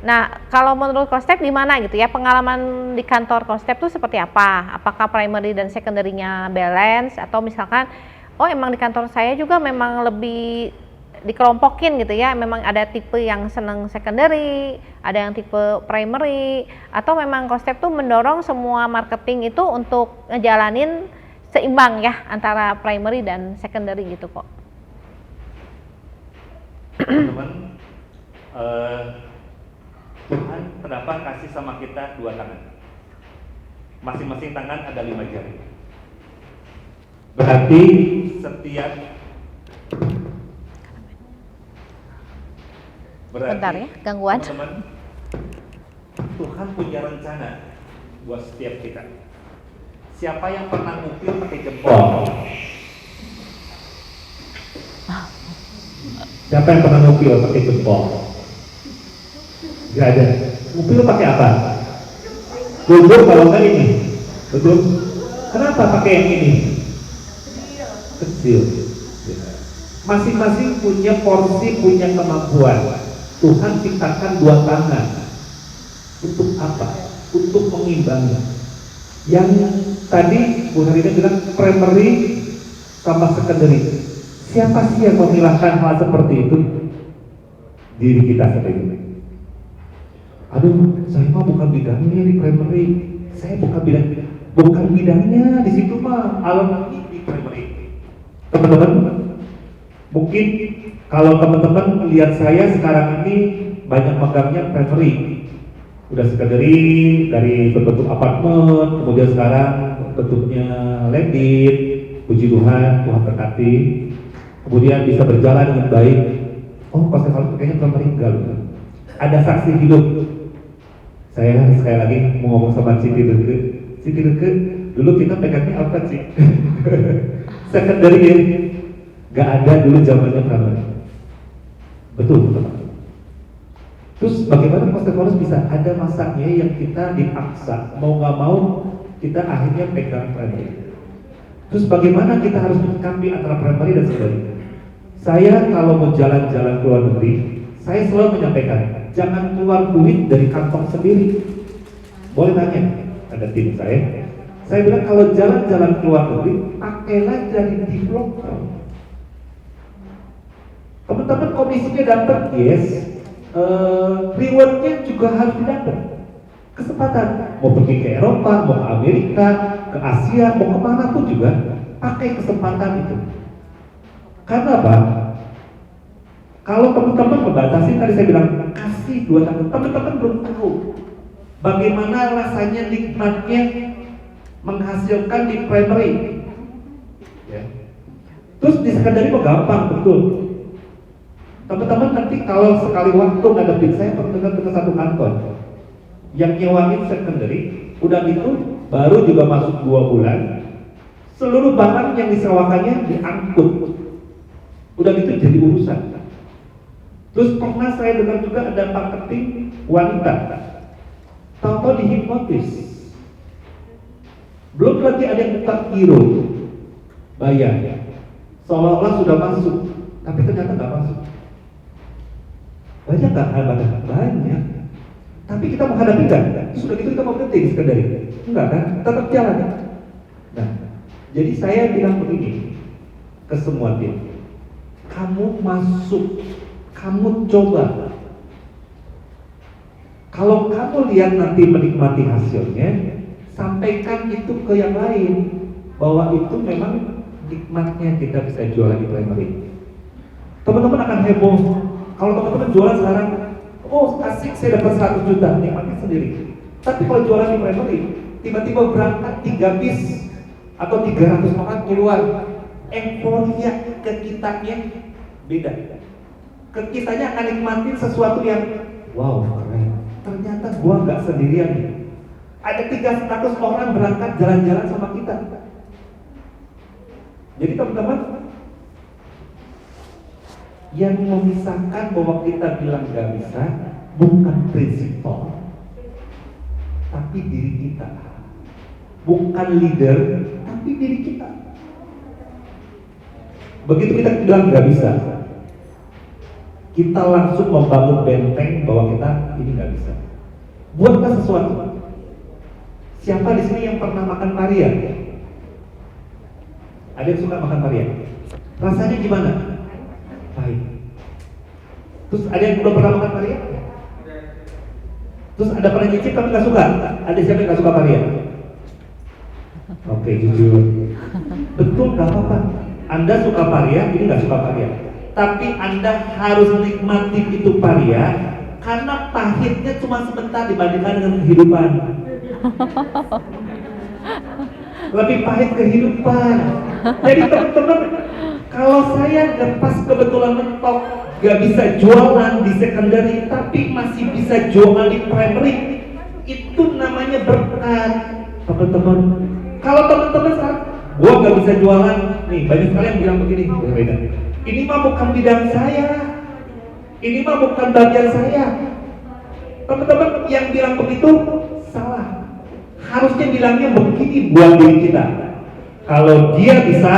Nah, kalau menurut Coach Step gimana gitu ya, pengalaman di kantor Coach Step itu seperti apa? Apakah primary dan secondary-nya balance, atau misalkan emang di kantor saya juga memang lebih dikelompokin gitu ya, memang ada tipe yang seneng secondary, ada yang tipe primary, atau memang Coach Step tuh mendorong semua marketing itu untuk ngejalanin seimbang ya antara primary dan secondary gitu kok. teman-teman, Tuhan kenapa kasih sama kita 2 tangan? Masing-masing tangan ada 5 jari. Berarti setiap Bentar ya, gangguan. teman-teman, Tuhan punya rencana buat setiap kita. Siapa yang pernah ngupil pakai jempol? Siapa yang pernah ngupil pakai jempol? Gak ada. Ngupil pakai apa? Gugur kalau nggak ini. Betul? Kenapa pakai yang ini? Kecil. Masing-masing punya porsi, punya kemampuan. Tuhan ciptakan 2 tangan. Untuk apa? Untuk mengimbangi. Yang tadi Bu Harina bilang primary sama secondary. Siapa sih yang memilahkan hal seperti itu? Diri kita sendiri. Aduh, saya mah bukan bidangnya di primary. Saya bukan bidangnya di situ mah. Alam di primary. Teman-teman, mungkin kalau teman-teman melihat saya sekarang ini banyak megangnya primary. Udah secondary dari berbentuk apartemen, kemudian sekarang bentuknya landed. Puji Tuhan, Tuhan berkati. Kemudian bisa berjalan dengan baik. Oh, pas kalau kayaknya primary enggak. Ada saksi hidup. Saya sekali lagi mau ngomong sama Siti Reke. Siti Reke, dulu kita pegangnya apa sih? Secondary ya. Gak ada dulu zamannya primary. Betul, teman. Terus bagaimana Pastor Paulus bisa ada masanya yang kita dipaksa mau nggak mau kita akhirnya pegang primary. Terus bagaimana kita harus menyikapi antara primary dan secondary? Saya kalau mau jalan-jalan ke luar negeri, saya selalu menyampaikan jangan keluar duit dari kantong sendiri. Boleh tanya, ada tim saya. Saya bilang kalau jalan-jalan ke luar negeri, pakailah jadi developer. Teman-teman komisinya dapat, yes. Rewardnya juga harus didapat. Kesempatan mau pergi ke Eropa, mau ke Amerika, ke Asia, mau kemana pun juga pakai kesempatan itu. Karena apa? Kalau teman-teman membatasi, tadi saya bilang kasih 2 tahun, teman-teman belum tahu bagaimana rasanya nikmatnya menghasilkan di primary. Ya. Terus di secondary kok gampang, betul. Teman-teman nanti kalau sekali waktu ngadepin, saya pernah ke satu kantor yang nyewain secondary, udah gitu baru juga masuk 2 bulan, seluruh barang yang disewakannya diangkut, udah gitu jadi urusan. Terus pernah saya dengar juga ada marketing wanita, tahu-tahu dihipnotis, belum lagi ada yang buka giro, bayar, seolah-olah sudah masuk, tapi ternyata nggak masuk. Banyak nggak hal-hal? Banyak. Tapi kita menghadapi nggak? Sudah gitu kita mau berhenti sekadari? Enggak kan? Tetap jalan. Nah, jadi saya bilang begini ke semua tim, kamu masuk, kamu coba. Kalau kamu lihat nanti menikmati hasilnya, sampaikan itu ke yang lain bahwa itu memang nikmatnya kita bisa jualan di primary. Teman-teman akan heboh. Kalau teman-teman jualan sekarang, oh asik saya dapat 100 juta, nikmatnya sendiri. Tapi kalau jualan di primary, tiba-tiba berangkat 3 bis atau 300 orang keluar, euforia ke kitanya beda. Ke kitanya akan nikmatin sesuatu yang wow keren. Ternyata gua nggak sendirian. Ada 300 orang berangkat jalan-jalan sama kita. Jadi teman-teman, yang memisahkan bahwa kita bilang gak bisa bukan prinsipal, tapi diri kita. Bukan leader, tapi diri kita. Begitu kita bilang gak bisa, kita langsung membangun benteng bahwa kita ini gak bisa. Buatlah sesuatu. Siapa di sini yang pernah makan paria? Ada yang suka makan paria? Rasanya gimana? Baik. Terus ada yang belum pernah makan paria? Terus ada pernah nyicip tapi nggak suka? Ada siapa yang nggak suka paria? Oke, jujur. Betul, nggak apa-apa. Anda suka paria, ini nggak suka paria. tapi Anda harus nikmati itu paria karena pahitnya cuma sebentar dibandingkan dengan kehidupan. Lebih pahit kehidupan. Jadi teman-teman, kalau saya pas kebetulan mentok gak bisa jualan di secondary tapi masih bisa jualan di primary, itu namanya berkat, teman-teman. Kalau teman-teman sekarang gua gak bisa jualan, nih banyak sekali yang bilang begini, beda. Ini mah bukan bidang saya, ini mah bukan bagian saya. Teman-teman yang bilang begitu salah. Harusnya bilangnya begini buat diri kita. Kalau dia bisa,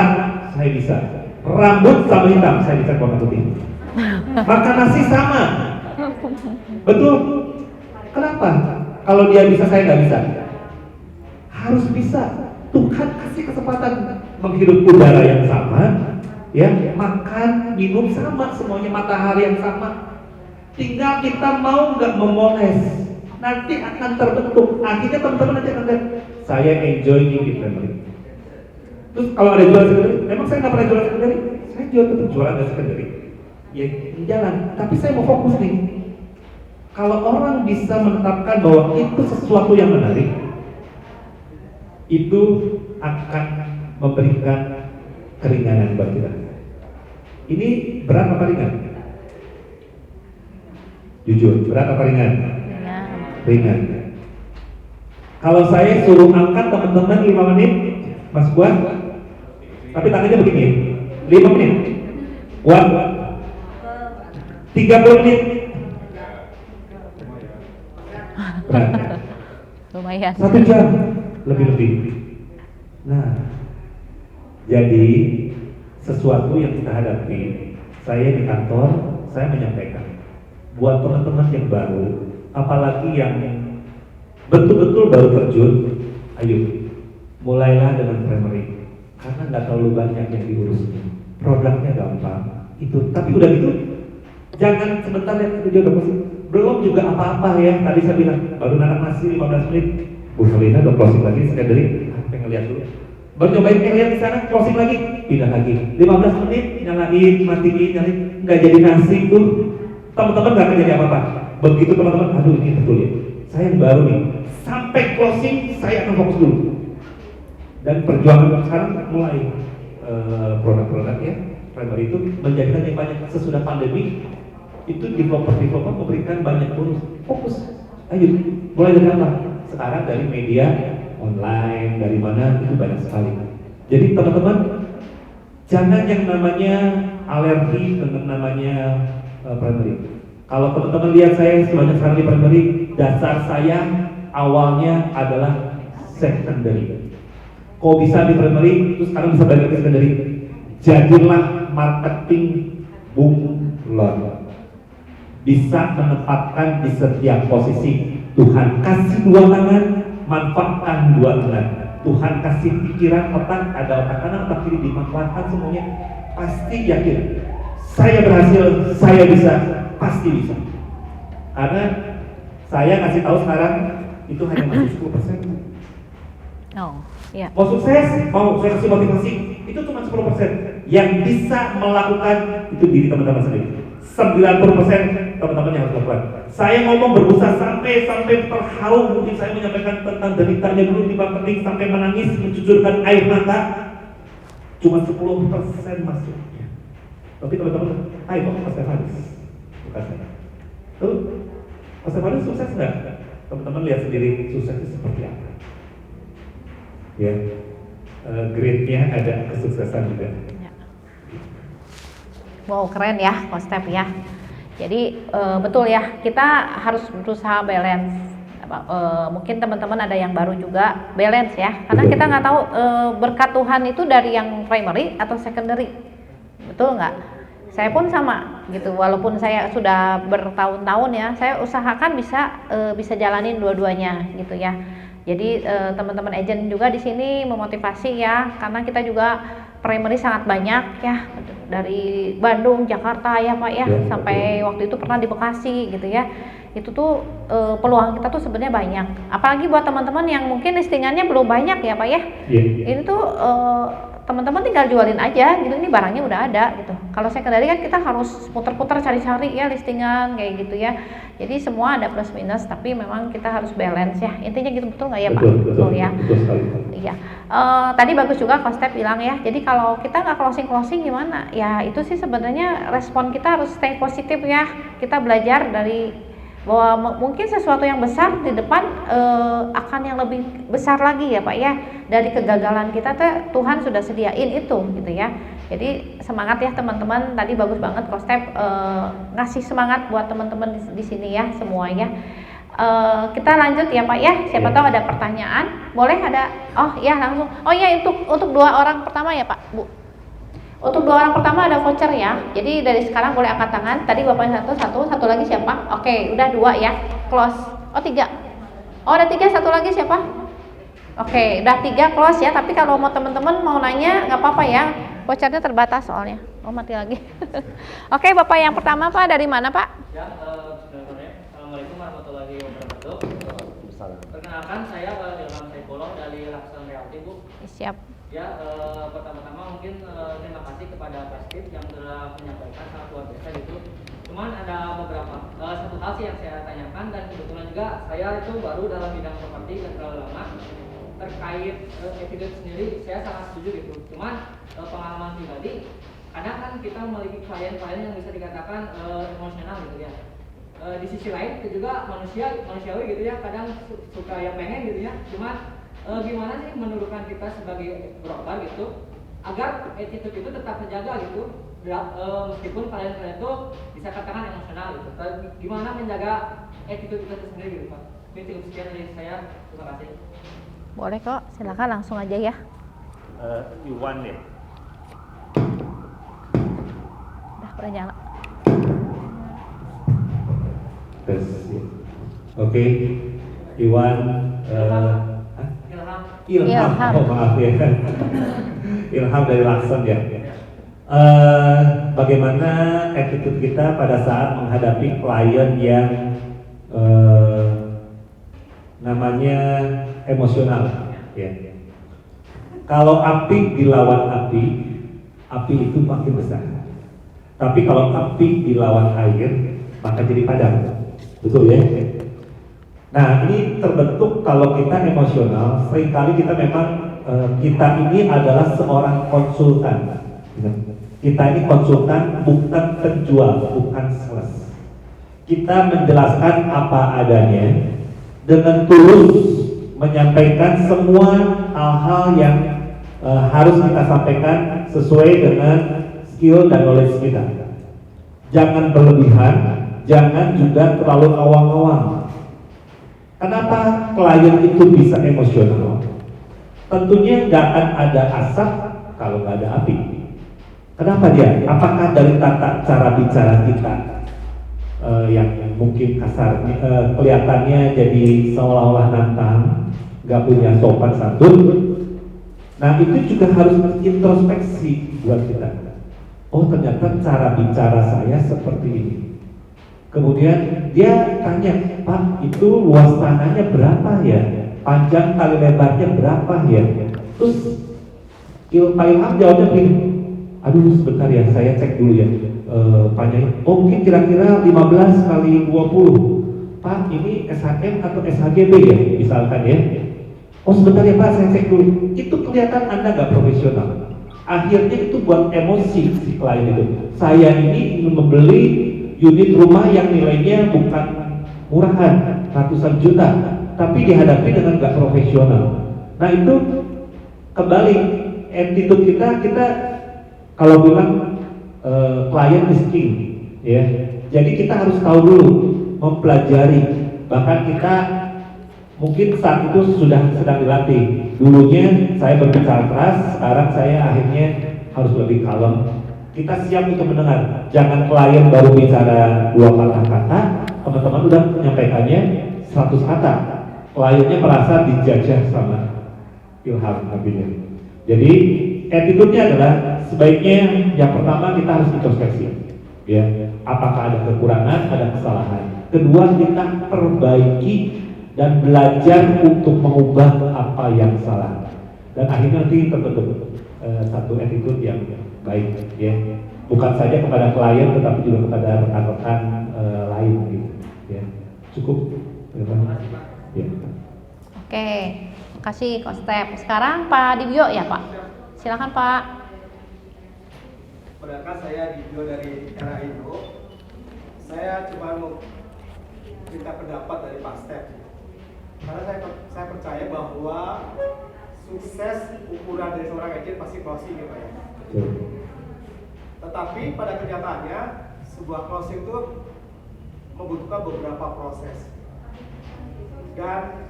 saya bisa. Rambut sama hitam, saya bisa warna putih. Makan nasi sama. Betul. Kenapa? Kalau dia bisa, saya nggak bisa. Harus bisa. Tuhan kasih kesempatan menghirup udara yang sama, ya, makan, minum sama, semuanya matahari yang sama. Tinggal kita mau nggak memoles, nanti akan terbentuk. Akhirnya teman-teman nanti akan lihat, saya enjoy di family. Terus kalau ada jualan secondary, memang saya nggak pernah jualan secondary. Saya jual tetap jualan dari secondary. Ya jalan, tapi saya mau fokus nih. Kalau orang bisa menetapkan bahwa itu sesuatu yang menarik, itu akan memberikan keringanan buat kita. Ini berat apa ringan? Jujur, berat apa ringan? Ringan. Kalau saya suruh angkat teman-teman 5 menit, Mas kuat? Tapi tangannya begini, 5 menit. Kuat? 30 menit. Berat. Lumayan. 1 jam lebih-lebih. Nah, jadi sesuatu yang kita hadapi, saya di kantor, saya menyampaikan buat teman-teman yang baru, apalagi yang betul-betul baru terjun, ayo mulailah dengan primary, karena nggak terlalu banyak yang diurusnya, produknya gampang, itu. Tapi udah gitu, jangan sebentar lihat video belum juga apa-apa ya. Tadi saya bilang baru nanak nasi 15 menit, Bu Selina udah closing lagi, secondary, pengen lihat dulu. Baru cobain lihat di sana, closing lagi, pindah lagi, 15 menit, nyalain, matiin, nyalain, nggak jadi nasi tuh. Teman-teman nggak akan jadi apa-apa. Begitu teman-teman, aduh ini betul ya, saya yang baru nih, sampai closing saya akan fokus dulu. Dan perjuangan sekarang mulai produk-produk ya, primary itu menjadikan yang banyak. Sesudah pandemi itu developer memberikan banyak bonus. Fokus, ayo mulai dari apa? Sekarang dari media online, dari mana itu banyak sekali. Jadi teman-teman jangan yang namanya alergi dengan namanya primary. Kalau teman-teman lihat saya sebanyak sekarang di primary, dasar saya awalnya adalah secondary. Kok bisa di primary, terus sekarang bisa balik ke secondary? Jadilah marketing bunglon. Bisa menempatkan di setiap posisi. Tuhan kasih 2 tangan, manfaatkan 2 tangan. Tuhan kasih pikiran, otak, ada otak kanan, otak kiri, dimanfaatkan semuanya. Pasti yakin saya berhasil, saya bisa, pasti bisa. Karena saya kasih tahu sekarang itu hanya masih 10%. Oh, iya. Mau sukses, mau saya kasih motivasi, itu cuma 10%. Yang bisa melakukan itu diri teman-teman sendiri. 90% teman-teman yang harus lakukan. Saya ngomong berbusa sampai terharu, mungkin saya menyampaikan tentang deritanya dulu di marketing sampai menangis, mencucurkan air mata. Cuma 10% masuk. Tapi teman-teman, ayo Mas Stefanus, bukan saya. Tuh, Mas Stefanus sukses nggak? Teman-teman lihat sendiri suksesnya seperti apa. Ya, grade-nya ada kesuksesan juga. Ya. Wow, keren ya, Coach Step ya. Jadi betul ya, kita harus berusaha balance. Mungkin teman-teman ada yang baru juga balance ya, karena kita nggak tahu berkat Tuhan itu dari yang primary atau secondary. Betul nggak? Saya pun sama gitu, walaupun saya sudah bertahun-tahun ya, saya usahakan bisa jalanin dua-duanya gitu ya. Jadi teman-teman agent juga di sini memotivasi ya, karena kita juga primary sangat banyak ya, dari Bandung, Jakarta ya Pak ya, sampai waktu itu pernah di Bekasi gitu ya. Itu tuh peluang kita tuh sebenarnya banyak. Apalagi buat teman-teman yang mungkin listingannya belum banyak ya Pak ya. Ini tuh teman-teman tinggal jualin aja gitu, ini barangnya udah ada gitu. Kalau secondary kan kita harus putar-putar cari-cari ya listingan kayak gitu ya. Jadi semua ada plus minus, tapi memang kita harus balance ya. Intinya gitu, betul nggak ya Pak? Betul ya. Betul sekali. Iya. Tadi bagus juga Coach Step bilang ya. Jadi kalau kita nggak closing gimana? Ya itu sih sebenarnya respon kita harus stay positif ya. Kita belajar dari bahwa mungkin sesuatu yang besar di depan akan yang lebih besar lagi ya Pak ya. Dari kegagalan kita Tuhan sudah sediain itu gitu ya. Jadi semangat ya teman-teman. Tadi bagus banget Coach Step ngasih semangat buat teman-teman di sini ya semuanya. Kita lanjut ya Pak ya. Siapa tahu ada pertanyaan. Boleh ada? Oh ya langsung. Oh ya untuk 2 orang pertama ya Pak Bu. Untuk 2 orang pertama ada voucher ya. Jadi dari sekarang boleh angkat tangan. Tadi bapaknya satu lagi siapa? Oke, udah 2 ya. Close. Oh 3. Oh ada 3, satu lagi siapa? Oke, udah 3 close ya. Tapi kalau mau teman-teman mau nanya nggak apa-apa ya. Vouchernya terbatas soalnya. Oh mati lagi. Oke, Bapak yang pertama Pak dari mana Pak? Ya, Assalamualaikum warahmatullahi wabarakatuh. Perkenalkan saya Ilham Saifullah dari Laksan Realty Bu. Siap. Ya, pertama-tama mungkin terima kasih kepada Pastip yang telah menyampaikan sangat luar biasa gitu. Cuman ada beberapa satu hal sih yang saya tanyakan, dan kebetulan juga saya itu baru dalam bidang properti dan terlalu lama. Terkait attitude sendiri saya sangat setuju gitu. Cuman pengalaman pribadi, kadang kan kita memiliki klien-klien yang bisa dikatakan emosional gitu ya. Di sisi lain itu juga manusiawi gitu ya, kadang suka yang pengen gitu ya. Cuman gimana sih menurunkan kita sebagai broker gitu agar attitude itu tetap terjaga gitu, meskipun kalian itu bisa katakan emosional gitu. Gimana menjaga attitude itu sendiri gitu Pak? Ini cukup sekian dari saya, terima kasih. Boleh kok, silakan langsung aja ya. Iwan ya. Udah nyala. Tes. Oke. Iwan. Ilham. Oh maaf ya. Ilham dari Lakson ya. Bagaimana attitude kita pada saat menghadapi klien yang namanya emosional ya. Kalau api dilawan api itu makin besar. Tapi kalau api dilawan air, maka jadi padam. Betul ya? Nah ini terbentuk kalau kita emosional, seringkali kita memang kita ini adalah seorang konsultan. Kita ini konsultan, bukan penjual, bukan sales. Kita menjelaskan apa adanya dengan tulus, menyampaikan semua hal-hal yang harus kita sampaikan sesuai dengan skill dan knowledge kita. Jangan berlebihan, jangan juga terlalu awang-awang. Kenapa klien itu bisa emosional? Tentunya nggak akan ada asap kalau nggak ada api. Kenapa dia? Apakah dari tata cara bicara kita yang mungkin kasar, kelihatannya jadi seolah-olah nantang, nggak punya sopan santun? Nah itu juga harus introspeksi buat kita. Oh ternyata cara bicara saya seperti ini. Kemudian dia tanya, Pak itu luas tanahnya berapa ya? Panjang kali lebarnya berapa ya? Terus Pak Ilham jawabnya begini, aduh sebentar ya saya cek dulu ya. Panjangnya, oh mungkin kira-kira 15 kali 20. Pak ini SHM atau SHGB ya misalkan ya. Oh sebentar ya Pak saya cek dulu. Itu kelihatan Anda nggak profesional. Akhirnya itu buat emosi si klien itu. Saya ini ingin membeli unit rumah yang nilainya bukan murahan, ratusan juta, tapi dihadapi dengan gak profesional. Nah itu kembali attitude kita kalau bilang klien is king, ya. Jadi kita harus tahu dulu, mempelajari. Bahkan kita mungkin saat itu sedang dilatih. Dulunya saya berbicara keras, sekarang saya akhirnya harus lebih kalem. Kita siap untuk mendengar. Jangan klien baru bicara 2 kata-kata, teman-teman udah menyampaikannya 100 kata. Kliennya merasa dijajah sama Ilham artinya. Jadi attitude-nya adalah sebaiknya yang pertama kita harus introspeksi. Ya, apakah ada kekurangan, ada kesalahan. Kedua kita perbaiki dan belajar untuk mengubah apa yang salah. Dan akhirnya nanti terbentuk satu attitude yang baik, ya. Bukan saja kepada klien, tetapi juga kepada rekan-rekan lain, gitu, ya. Cukup, ya. Oke, makasih Coach Step. Sekarang Pak Dibyo ya Pak. Silakan Pak. Perkenalkan saya Dibyo dari Era Indo. Saya cuma mau minta pendapat dari Pak Step. Karena saya percaya bahwa sukses ukuran dari seorang agent pasti closing ya Pak ya. Tetapi pada kenyataannya sebuah closing itu membutuhkan beberapa proses. Dan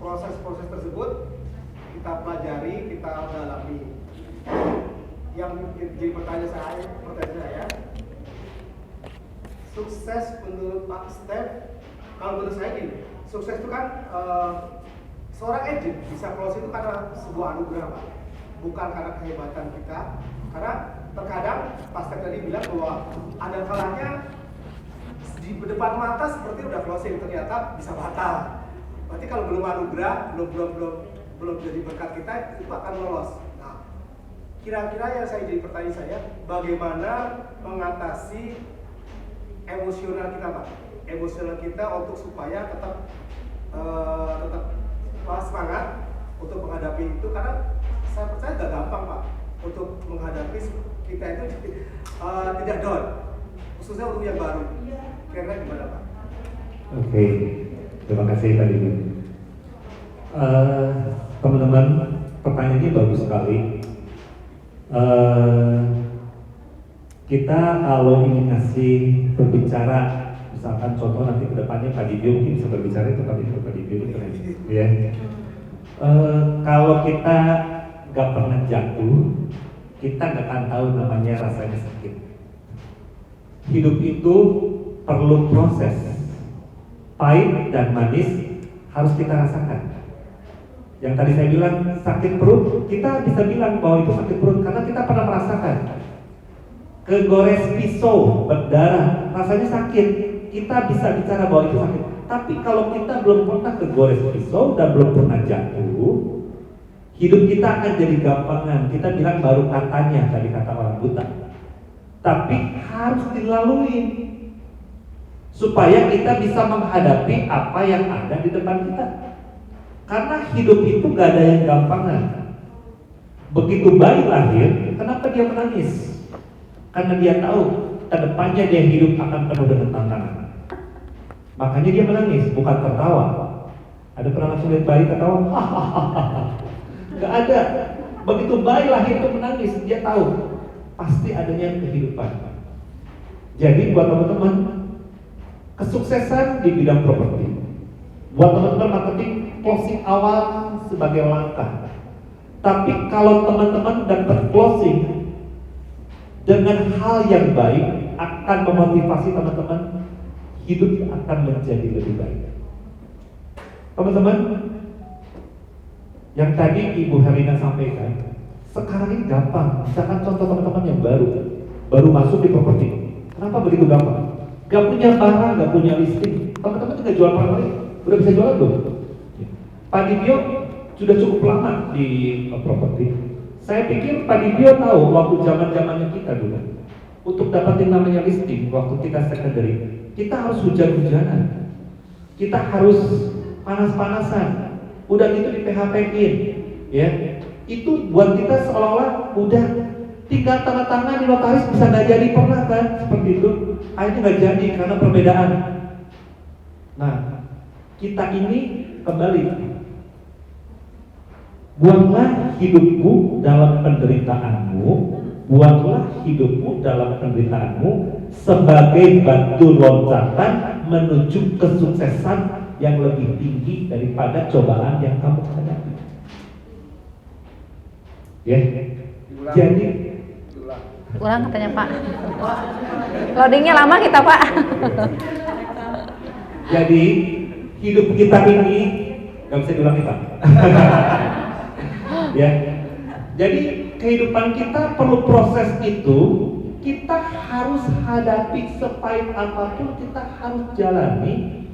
proses-proses tersebut kita pelajari, kita dalami. Yang jadi pertanyaan saya, sukses menurut Pak Step, kalau menurut saya gini, sukses itu kan seorang agent bisa close itu karena sebuah anugerah Pak, bukan karena kehebatan kita. Karena terkadang Pak Step tadi bilang bahwa ada kalanya di depan mata seperti udah closing, ternyata bisa batal. Berarti kalau belum anugerah, belum jadi berkat kita, itu akan lolos. Nah, kira-kira yang jadi pertanyaan saya, bagaimana mengatasi emosional kita Pak? Emosional kita untuk supaya tetap semangat untuk menghadapi itu, karena saya percaya gak gampang Pak untuk menghadapi kita itu tidak down, khususnya untuk yang baru. Kira-kira gimana Pak? Oke, terima kasih Pak Dibyo. Teman-teman, pertanyaannya bagus sekali. Kita kalau ingin ngasih berbicara, misalkan contoh nanti ke depannya Pak Dibyo mungkin bisa berbicara itu Pak Dibyo itu keren, ya. Kalau kita nggak pernah jatuh, kita nggak akan tahu namanya rasanya sakit. Hidup itu perlu proses, pahit dan manis harus kita rasakan. Yang tadi saya bilang sakit perut, kita bisa bilang bahwa itu sakit perut karena kita pernah merasakan. Kegores pisau berdarah, rasanya sakit. Kita bisa bicara bahwa itu sakit. Tapi kalau kita belum pernah kegores pisau dan belum pernah jatuh, hidup kita akan jadi gampangan. Kita bilang baru katanya, tadi kata orang buta. Tapi harus dilalui supaya kita bisa menghadapi apa yang ada di depan kita. Karena hidup itu gak ada yang gampangan. Begitu bayi lahir, kenapa dia menangis? Karena dia tahu ke depannya dia hidup akan penuh dengan tantangan. Makanya dia menangis, bukan tertawa. Ada pernah langsung lihat bayi tertawa? Gak ada. Begitu bayi lahir itu menangis, dia tahu pasti adanya kehidupan. Jadi buat teman-teman, kesuksesan di bidang properti, buat teman-teman marketing, closing awal sebagai langkah. Tapi kalau teman-teman dapat closing dengan hal yang baik, akan memotivasi teman-teman, hidup akan menjadi lebih baik. Teman-teman, yang tadi Ibu Herlina sampaikan, sekarang ini gampang. Misalkan contoh teman-teman yang baru masuk di properti, kenapa begitu gampang? Gak punya barang, gak punya listing, teman-teman juga jual barang lain, udah bisa jualan belum? Pak Dibyo sudah cukup lama di properti. Saya pikir Pak Dibyo tahu waktu zaman-zamannya kita dulu, untuk dapatin namanya listing, waktu kita secondary, kita harus hujan-hujanan, kita harus panas-panasan, udah gitu di PHP-in, ya. Itu buat kita seolah-olah udah tinggal tanda tangan di notaris bisa nggak jadi, pernah kan seperti itu. Akhirnya nggak jadi karena perbedaan. Nah, kita ini kembali, buanglah hidupmu dalam penderitaanmu, buanglah hidupmu dalam penderitaanmu sebagai batu loncatan menuju kesuksesan yang lebih tinggi daripada cobaan yang kamu hadapi. Ya, jadi Ulang katanya Pak. Loadingnya lama kita Pak. Jadi hidup kita ini nggak bisa diulangi Pak. Ya, jadi kehidupan kita perlu proses itu. Kita harus hadapi sepahit apapun, kita harus jalani.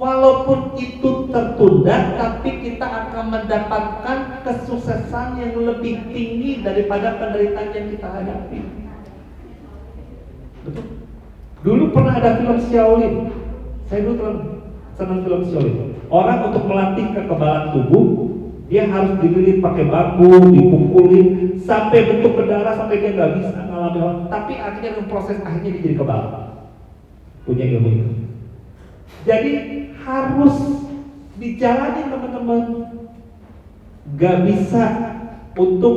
Walaupun itu tertunda, tapi kita akan mendapatkan kesuksesan yang lebih tinggi daripada penderitaan yang kita hadapi. Betul? Dulu pernah ada film Shaolin. Saya dulu senang film Shaolin. Orang untuk melatih kekebalan tubuh, dia harus dililit pakai bambu, dipukulin sampai bentuk berdarah, sampai dia nggak bisa ngalamin. Tapi akhirnya dalam proses akhirnya dia jadi kebal. Punya ilmu itu. Jadi harus dijalani teman-teman. Gak bisa untuk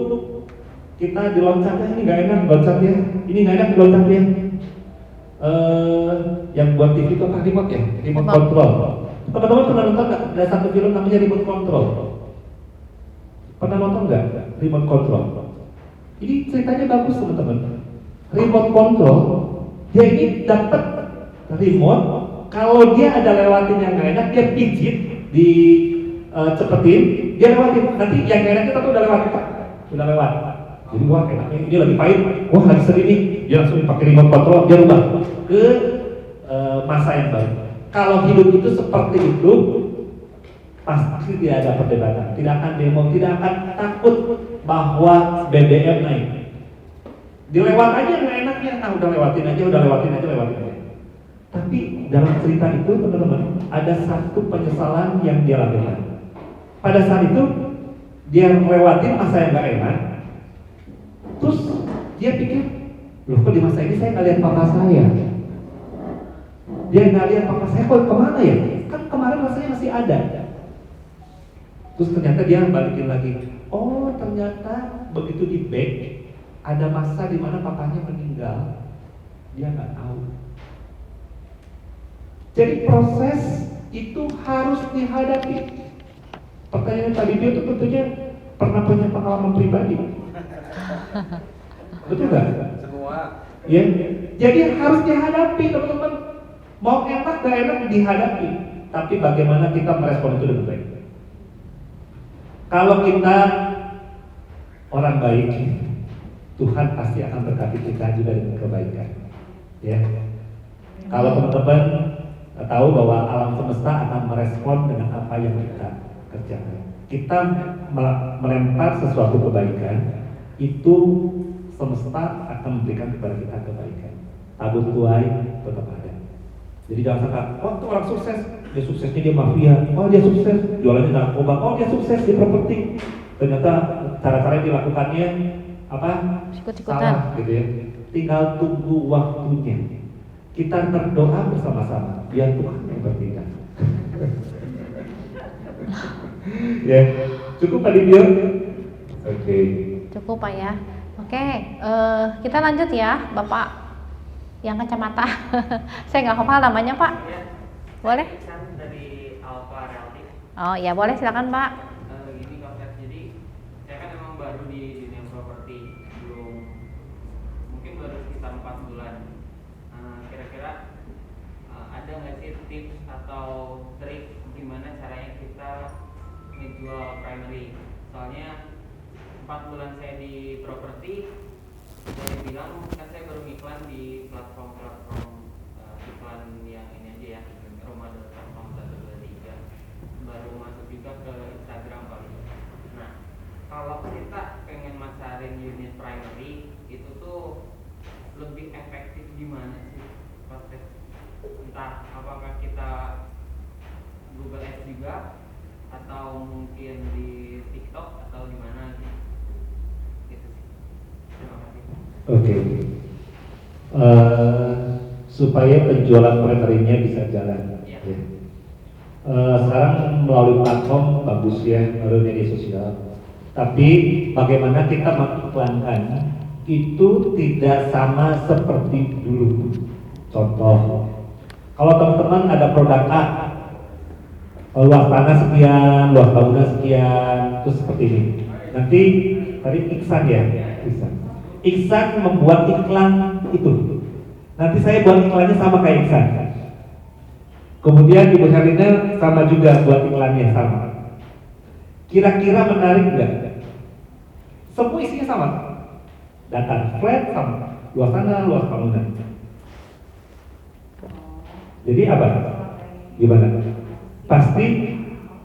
kita diloncatnya, ini gak enak loncatnya, ini gak enak loncatnya. Yang buat TV itu apa? Remote ya? Remote control. Teman-teman pernah nonton gak? Ada satu film namanya Remote Control. Pernah nonton gak? Remote Control. Ini ceritanya bagus teman-teman. Remote Control, dia ini dapat remote. Kalau dia ada lewatin yang gak enak, dia pijit di cepetin, dia lewatin. Nanti yang gak enaknya tapi udah lewat, Pak. Udah lewat. Jadi wah enaknya ini lagi pahit, wah lagi sedih nih. Dia langsung pakai remote control, dia rubah ke masa yang baik. Kalau hidup itu seperti itu, pasti tidak ada perdebatan, tidak akan demo, tidak akan takut bahwa BBM naik. Dilewat aja nggak enaknya, udah lewatin aja. Tapi dalam cerita itu teman-teman ada satu penyesalan yang dia lakukan. Pada saat itu dia lewatin masa yang gak enak. Terus dia pikir, loh kok di masa ini saya nggak lihat papa saya? Dia nggak lihat papa saya kok kemana ya? Kan kemarin rasanya masih ada. Terus ternyata dia balikin lagi. Oh ternyata begitu di back ada masa di mana papanya meninggal. Dia nggak tahu. Jadi proses itu harus dihadapi. Pertanyaan tadi dia itu tentunya pernah punya pengalaman pribadi. Betul nggak? Semua. Ya. Jadi harus dihadapi teman-teman. Mau enak gak enak dihadapi. Tapi bagaimana kita merespon itu dengan baik. Kalau kita orang baik, Tuhan pasti akan berkati kita juga dengan kebaikan. Ya. Kalau teman-teman tahu bahwa alam semesta akan merespon dengan apa yang kita kerjakan. Kita melempar sesuatu kebaikan, itu semesta akan memberikan kepada kita kebaikan. Tabur tuai tetap ada. Jadi jangan sangka, oh itu orang sukses, dia suksesnya dia mafia, oh dia sukses jualannya narkoba, oh dia sukses di properti. Ternyata cara-cara yang dilakukannya apa? Salah gitu ya. Tinggal tunggu waktunya. Kita berdoa bersama-sama, biar Tuhan yang bertindak. Ya, cukup Pak Dibio? Oke. Cukup Pak ya. Oke, kita lanjut ya, Bapak yang kacamata. Saya nggak hafal namanya Pak. Boleh? Dari Alpha Realty. Oh ya boleh, silakan Pak. Gini konsep, jadi saya kan emang baru di dunia properti, mungkin baru sekitar 4 bulan. Kira-kira ada nggak sih tips atau trik gimana caranya kita ngejual primary? Soalnya 4 bulan saya di properti, saya bilang kan saya baru iklan di platform-platform iklan yang ini aja ya, Roma.com 123, baru masuk juga ke Instagram paling. Nah, kalau kita pengen masarin unit primary itu tuh lebih efektif gimana sih proses? Entah apakah kita Google Ads juga atau mungkin di TikTok atau gimana gitu sih. Terima kasih. Oke. Supaya penjualan primary-nya bisa jalan. Ya. Ya. Sekarang melalui platform bagus ya, melalui media sosial. Tapi bagaimana kita mengiklankan itu tidak sama seperti dulu. Contoh, kalau teman-teman ada produk A, luas tanah sekian, luas bangunan sekian, terus seperti ini. Nanti tadi Iksan ya, Iksan membuat iklan itu. Nanti saya buat iklannya sama kayak Iksan. Kemudian Ibu Herlina sama juga buat iklannya sama. Kira-kira menarik nggak? Semua isinya sama. Data flat sama, luas tanah, luas bangunan. Jadi apa? Gimana? pasti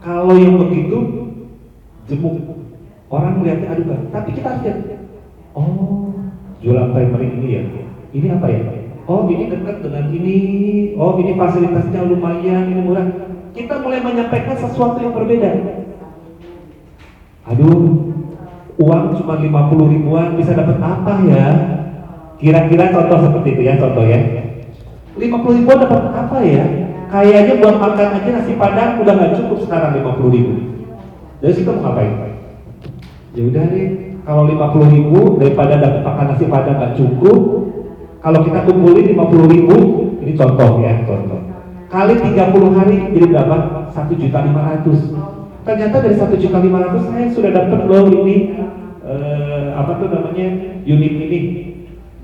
kalau yang begitu jemuk, orang melihatnya aduh kan, tapi kita harus lihat, oh jualan primary ini ya, ini apa ya? Oh ini dekat dengan ini, oh ini fasilitasnya lumayan, ini murah. Kita mulai menyampaikan sesuatu yang berbeda. Aduh, uang cuma 50 ribuan bisa dapat apa ya? Kira-kira contoh seperti itu ya, contoh ya. 50 ribuan dapat apa ya? Kayaknya buat makan aja nasi padang udah nggak cukup sekarang 50 ribu. Jadi kita mau ngapain? Ya udah deh, kalau 50 ribu daripada dapat makan nasi padang nggak cukup, kalau kita kumpulin 50 ribu, ini contoh ya, contoh. Kali 30 hari jadi berapa? 1.500.000. Ternyata dari 1.500.000 saya sudah dapat loh ini apa tuh namanya unit ini.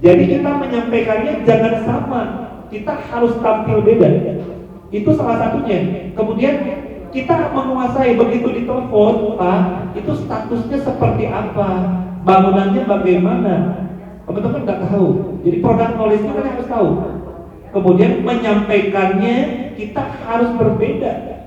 Jadi kita menyampaikannya jangan sama, kita harus tampil beda. Itu salah satunya. Kemudian kita menguasai begitu ditelepon, Pak, itu statusnya seperti apa, bangunannya bagaimana. Teman-teman nggak tahu. Jadi produk knowledge-nya kan harus tahu. Kemudian menyampaikannya kita harus berbeda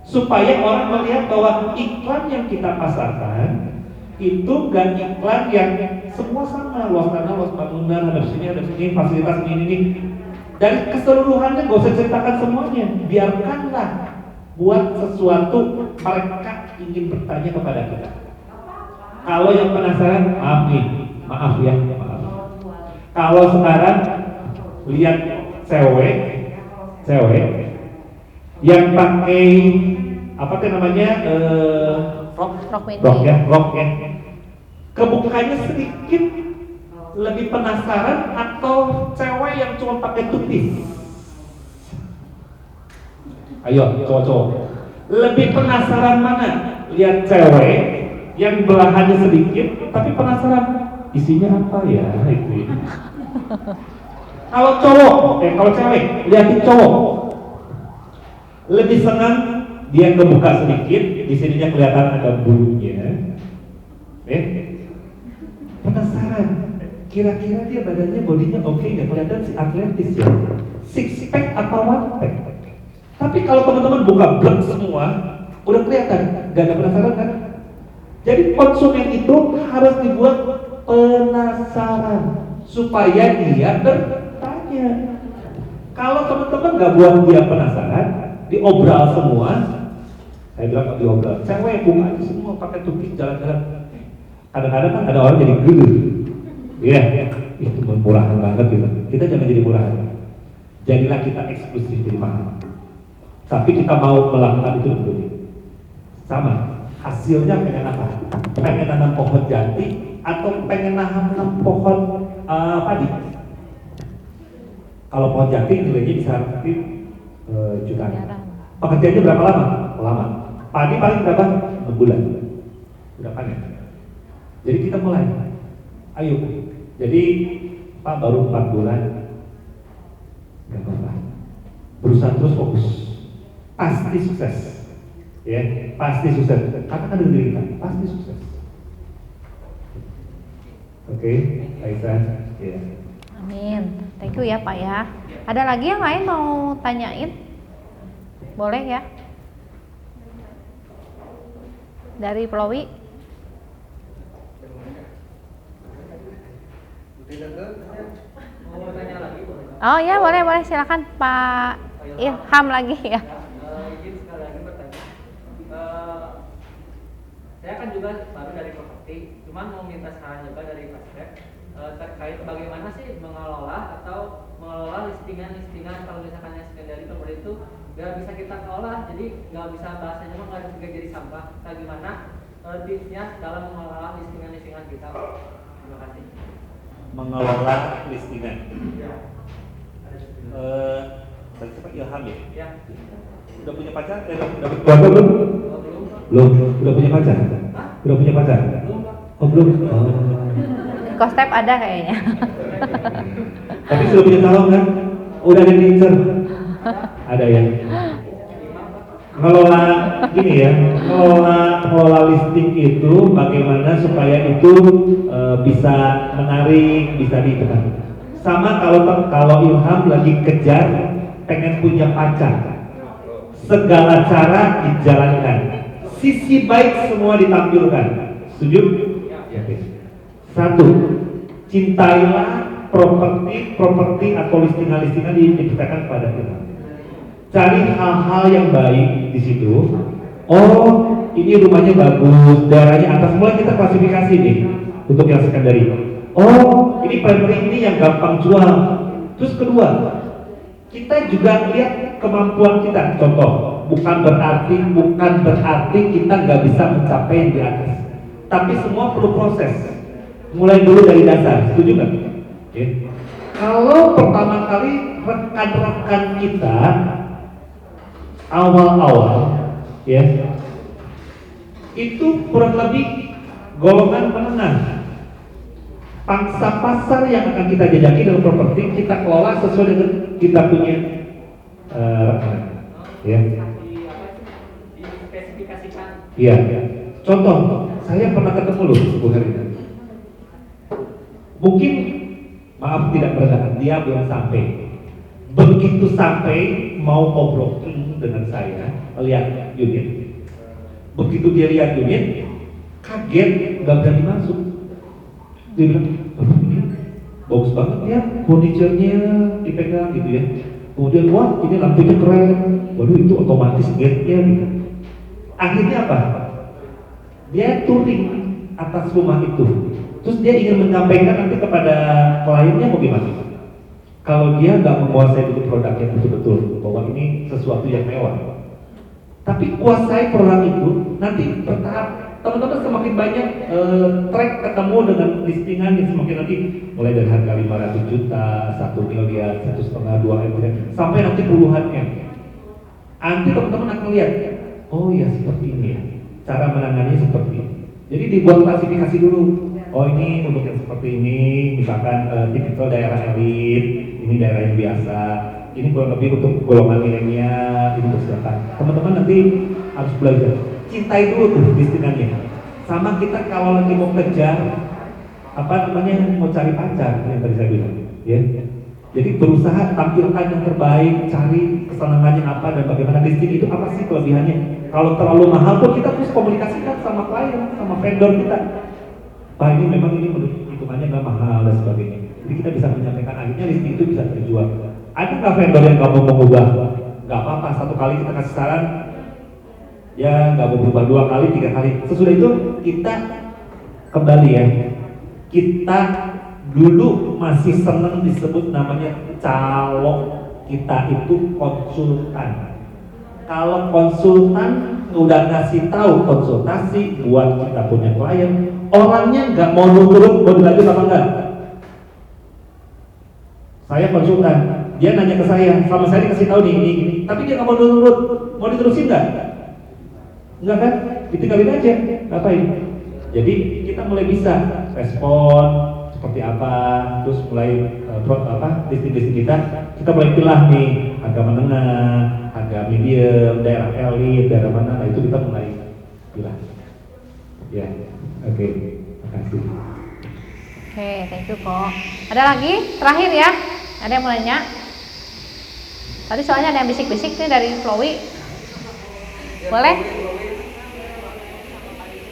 supaya orang melihat bahwa iklan yang kita pasarkan itu gak iklan yang semua sama, luas tanah, luas bangunan, ada sini, fasilitas ini. Dari keseluruhannya gak usah ceritakan semuanya, biarkanlah buat sesuatu mereka ingin bertanya kepada kita. Kalau yang penasaran, maaf ya. Kalau sekarang lihat cewek yang pakai apa tuh namanya rok ya, kebukanya sedikit lebih penasaran atau cewek yang cuma pakai tutis? Ayo cowok-cowok, lebih penasaran mana? Lihat cewek yang belahannya sedikit tapi penasaran isinya apa ya itu. Kalau kalau cewek, lihatin cowok. Lebih senang dia kebuka sedikit, di sininya kelihatan ada bulunya. Penasaran, kira-kira dia badannya, bodinya oke nggak? Kelihatan si atletis ya, six pack atau one pack. Tapi kalau teman-teman buka blok semua, udah kelihatan, gak ada penasaran kan? Jadi konsumen itu harus dibuat penasaran supaya dia bertanya. Kalau teman-teman nggak buat dia penasaran, diobral semua. Saya bilang diobral, cewek buka aja semua pakai tutis jalan-jalan. Kadang-kadang kan ada orang jadi gede. Iya, itu murahan banget gitu. Kita jangan jadi murahan. Jadilah kita eksklusif jadi mahal. Tapi kita mau melakukan itu dulu. Sama, hasilnya pengen apa? Pengen nanam pohon jati atau pengen nanam pohon padi? Kalau pohon jati nilainya bisa nanti jutaan. Pekerjaannya berapa lama? Lama. Padi paling berapa? 6 bulan. Udah panen. Jadi kita mulai. Ayo. Jadi Pak baru 4 bulan. Gak apa-apa. Berusaha terus fokus. Pasti sukses. Ya, pasti sukses. Katakan dengan diri kita, pasti sukses. Oke, Aisyah. Ya. Amin. Thank you ya Pak ya. Ada lagi yang lain mau tanyain? Boleh ya? Dari Plowi. Mau tanya lagi boleh? Oh ya boleh silakan Pak Ilham lagi ya. Izin sekali lagi bertanya. Saya kan juga baru dari properti, cuman mau minta saran juga dari Pak Step terkait bagaimana sih mengelola listingan kalau misalkan yang secondary property itu biar bisa kita kelola, jadi nggak bisa bahasanya mah nggak juga jadi sampah. Bagaimana tipsnya dalam mengelola listingan kita? Terima kasih. Mengelola listingan. Ya. Tadi Pak Ilham ya? Ya. Udah punya pacar? Udah keluarga belum? Belum. Udah punya pacar? Udah punya pacar? Belum, Pak. Oh belum. Kostep ada kayaknya. Tapi sudah punya calon kan? Udah ada yang diincer? Ada ya. Ngelola gini ya, ngelola listing itu bagaimana supaya itu bisa menarik, bisa ditekan. Sama kalau Ilham lagi kejar pengen punya pacar, segala cara dijalankan, sisi baik semua ditampilkan. Setuju? Ya. Satu, cintailah properti atau listingan diciptakan pada kita. Cari hal-hal yang baik di situ. Oh, ini rumahnya bagus, daerahnya atas, mulai kita klasifikasi nih untuk yang sekunderi. Oh, ini primary ini yang gampang jual. Terus kedua, kita juga lihat kemampuan kita. Contoh, bukan berarti kita nggak bisa mencapai yang di atas. Tapi semua perlu proses. Mulai dulu dari dasar, setuju nggak? Okay. Kalau pertama kali rekan-rekan kita awal-awal, ya, itu kurang lebih golongan menengah. Pangsa pasar yang akan kita jajaki dalam properti kita kelola sesuai dengan kita punya rekanan, ya. Dispesifikasikan. Iya. Contoh, saya pernah ketemu loh Bu Herina. Mungkin maaf tidak berkenan, dia belum sampai. Begitu sampai mau ngobrol dengan saya, lihat unit. Begitu dia lihat unit, kaget, nggak berani masuk. Dia bilang, ini bagus banget ya, furniturnya dipegang gitu ya. Kemudian wah ini lampunya keren, waduh itu otomatis gate-nya gitu. Akhirnya apa? Dia touring atas rumah itu. Terus dia ingin menyampaikan nanti kepada kliennya mau gimana? Kalau dia nggak menguasai itu produknya betul-betul, bahwa ini sesuatu yang mewah. Tapi kuasai produk itu, nanti bertahap. Teman-teman semakin banyak track ketemu dengan listingan yang semakin nanti mulai dari harga 500 juta, 1 miliar, 1,5, 2 miliar, sampai nanti puluhannya. Nanti teman-teman akan lihat, oh ya seperti ini ya, cara menanganinya seperti ini. Jadi dibuat klasifikasi dulu. Oh ini untuk yang seperti ini, misalkan tipikal daerah elit, ini daerah yang biasa, ini kurang lebih untuk golongan milenial, ini untuk silakan. Teman-teman nanti harus belajar. Cintai dulu tuh listingannya. Sama kita kalau lagi mau kejar mau cari pacar yang tadi saya bilang, ya. Jadi berusaha tampilkan yang terbaik, cari kesenangannya apa dan bagaimana listing itu apa sih kelebihannya. Kalau terlalu mahal pun kita terus komunikasikan sama klien, sama vendor kita. Pak ini memang ini hitungannya nggak mahal dan sebagainya. Jadi kita bisa menyampaikan akhirnya listing itu bisa terjual. Ada nggak vendor yang nggak mau mengubah? Nggak apa-apa, satu kali kita kasih saran. Ya nggak mau berubah 2 kali, 3 kali. Sesudah itu kita kembali ya. Kita dulu masih senang disebut namanya calo. Kita itu konsultan. Kalau konsultan udah ngasih tahu konsultasi buat kita punya klien, orangnya nggak mau nurut, mau dilanjut apa enggak? Saya konsultan, dia nanya ke saya, sama saya dikasih tahu nih ini, tapi dia nggak mau nurut, mau diterusin nggak? Enggak kan? Ditinggalin aja, ngapain? Jadi kita mulai bisa respon seperti apa, terus mulai listing kita mulai pilah nih harga menengah, harga medium, daerah elit, daerah mana, nah itu kita mulai pilah. Ya, oke, makasih. Oke, thank you kok. Ada lagi? Terakhir ya? Ada yang mau nanya? Tadi soalnya ada yang bisik-bisik nih dari Chloe. Boleh?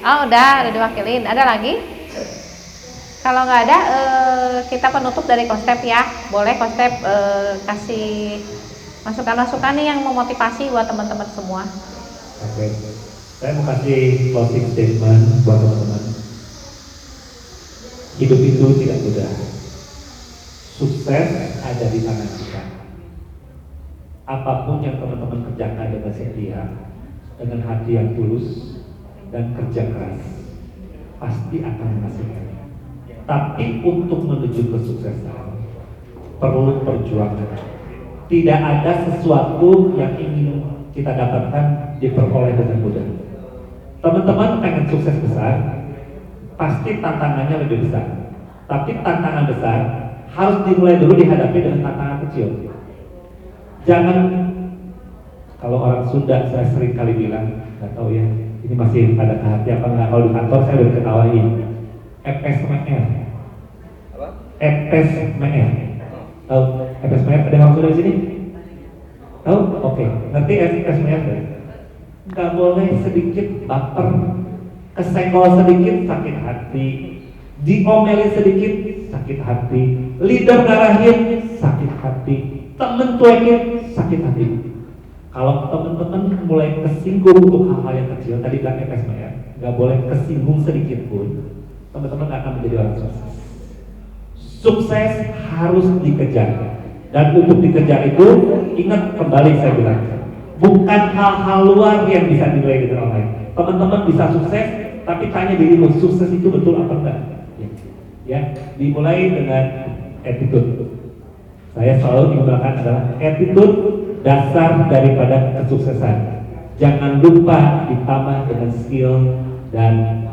Oh udah diwakilin. Ada lagi? Kalau nggak ada, kita penutup dari Kostep ya. Boleh Kostep kasih masukan-masukan nih yang memotivasi buat teman-teman semua. Oke, saya mau kasih closing statement buat teman-teman. Hidup itu tidak mudah. Sukses ada di tangan kita. Apapun yang teman-teman kerjakan dengan setia, dengan hati yang tulus dan kerja keras, pasti akan menghasilkan. Tapi untuk menuju kesuksesan perlu perjuangan. Tidak ada sesuatu yang ingin kita dapatkan diperoleh dengan mudah. Teman-teman pengen sukses besar, pasti tantangannya lebih besar. Tapi tantangan besar harus dimulai dulu dihadapi dengan tantangan kecil. Jangan, kalau orang Sunda saya sering kali bilang, nggak tahu ya, ini masih pada hati apa nggak, kalau di kantor saya udah ketawain. FSMR. Apa? FSMR. Tahu FSMR ada yang maksud dari sini? Tahu? Oke. Ngerti SMR nggak? Nggak boleh sedikit baper, kesenggol sedikit sakit hati, diomelin sedikit sakit hati, leader ngarahin sakit hati, temen cuekin sakit hati. Kalau teman-teman mulai kesinggung untuk hal-hal yang kecil, tadi bilang SMR, nggak boleh kesinggung sedikit pun, teman-teman akan menjadi orang sukses. Sukses harus dikejar, dan untuk dikejar itu ingat kembali saya bilang, bukan hal-hal luar yang bisa dinilai dengan orang lain. Teman-teman bisa sukses, tapi tanya dirimu, sukses itu betul apa enggak? Ya, dimulai dengan attitude. Saya selalu menggunakan adalah attitude dasar daripada kesuksesan. Jangan lupa ditambah dengan skill dan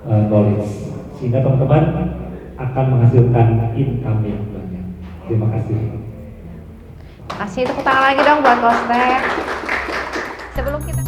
knowledge, sehingga teman-teman akan menghasilkan income yang banyak. Terima kasih. Kasih tepuk tangan lagi dong buat Coach Teh. Sebelum kita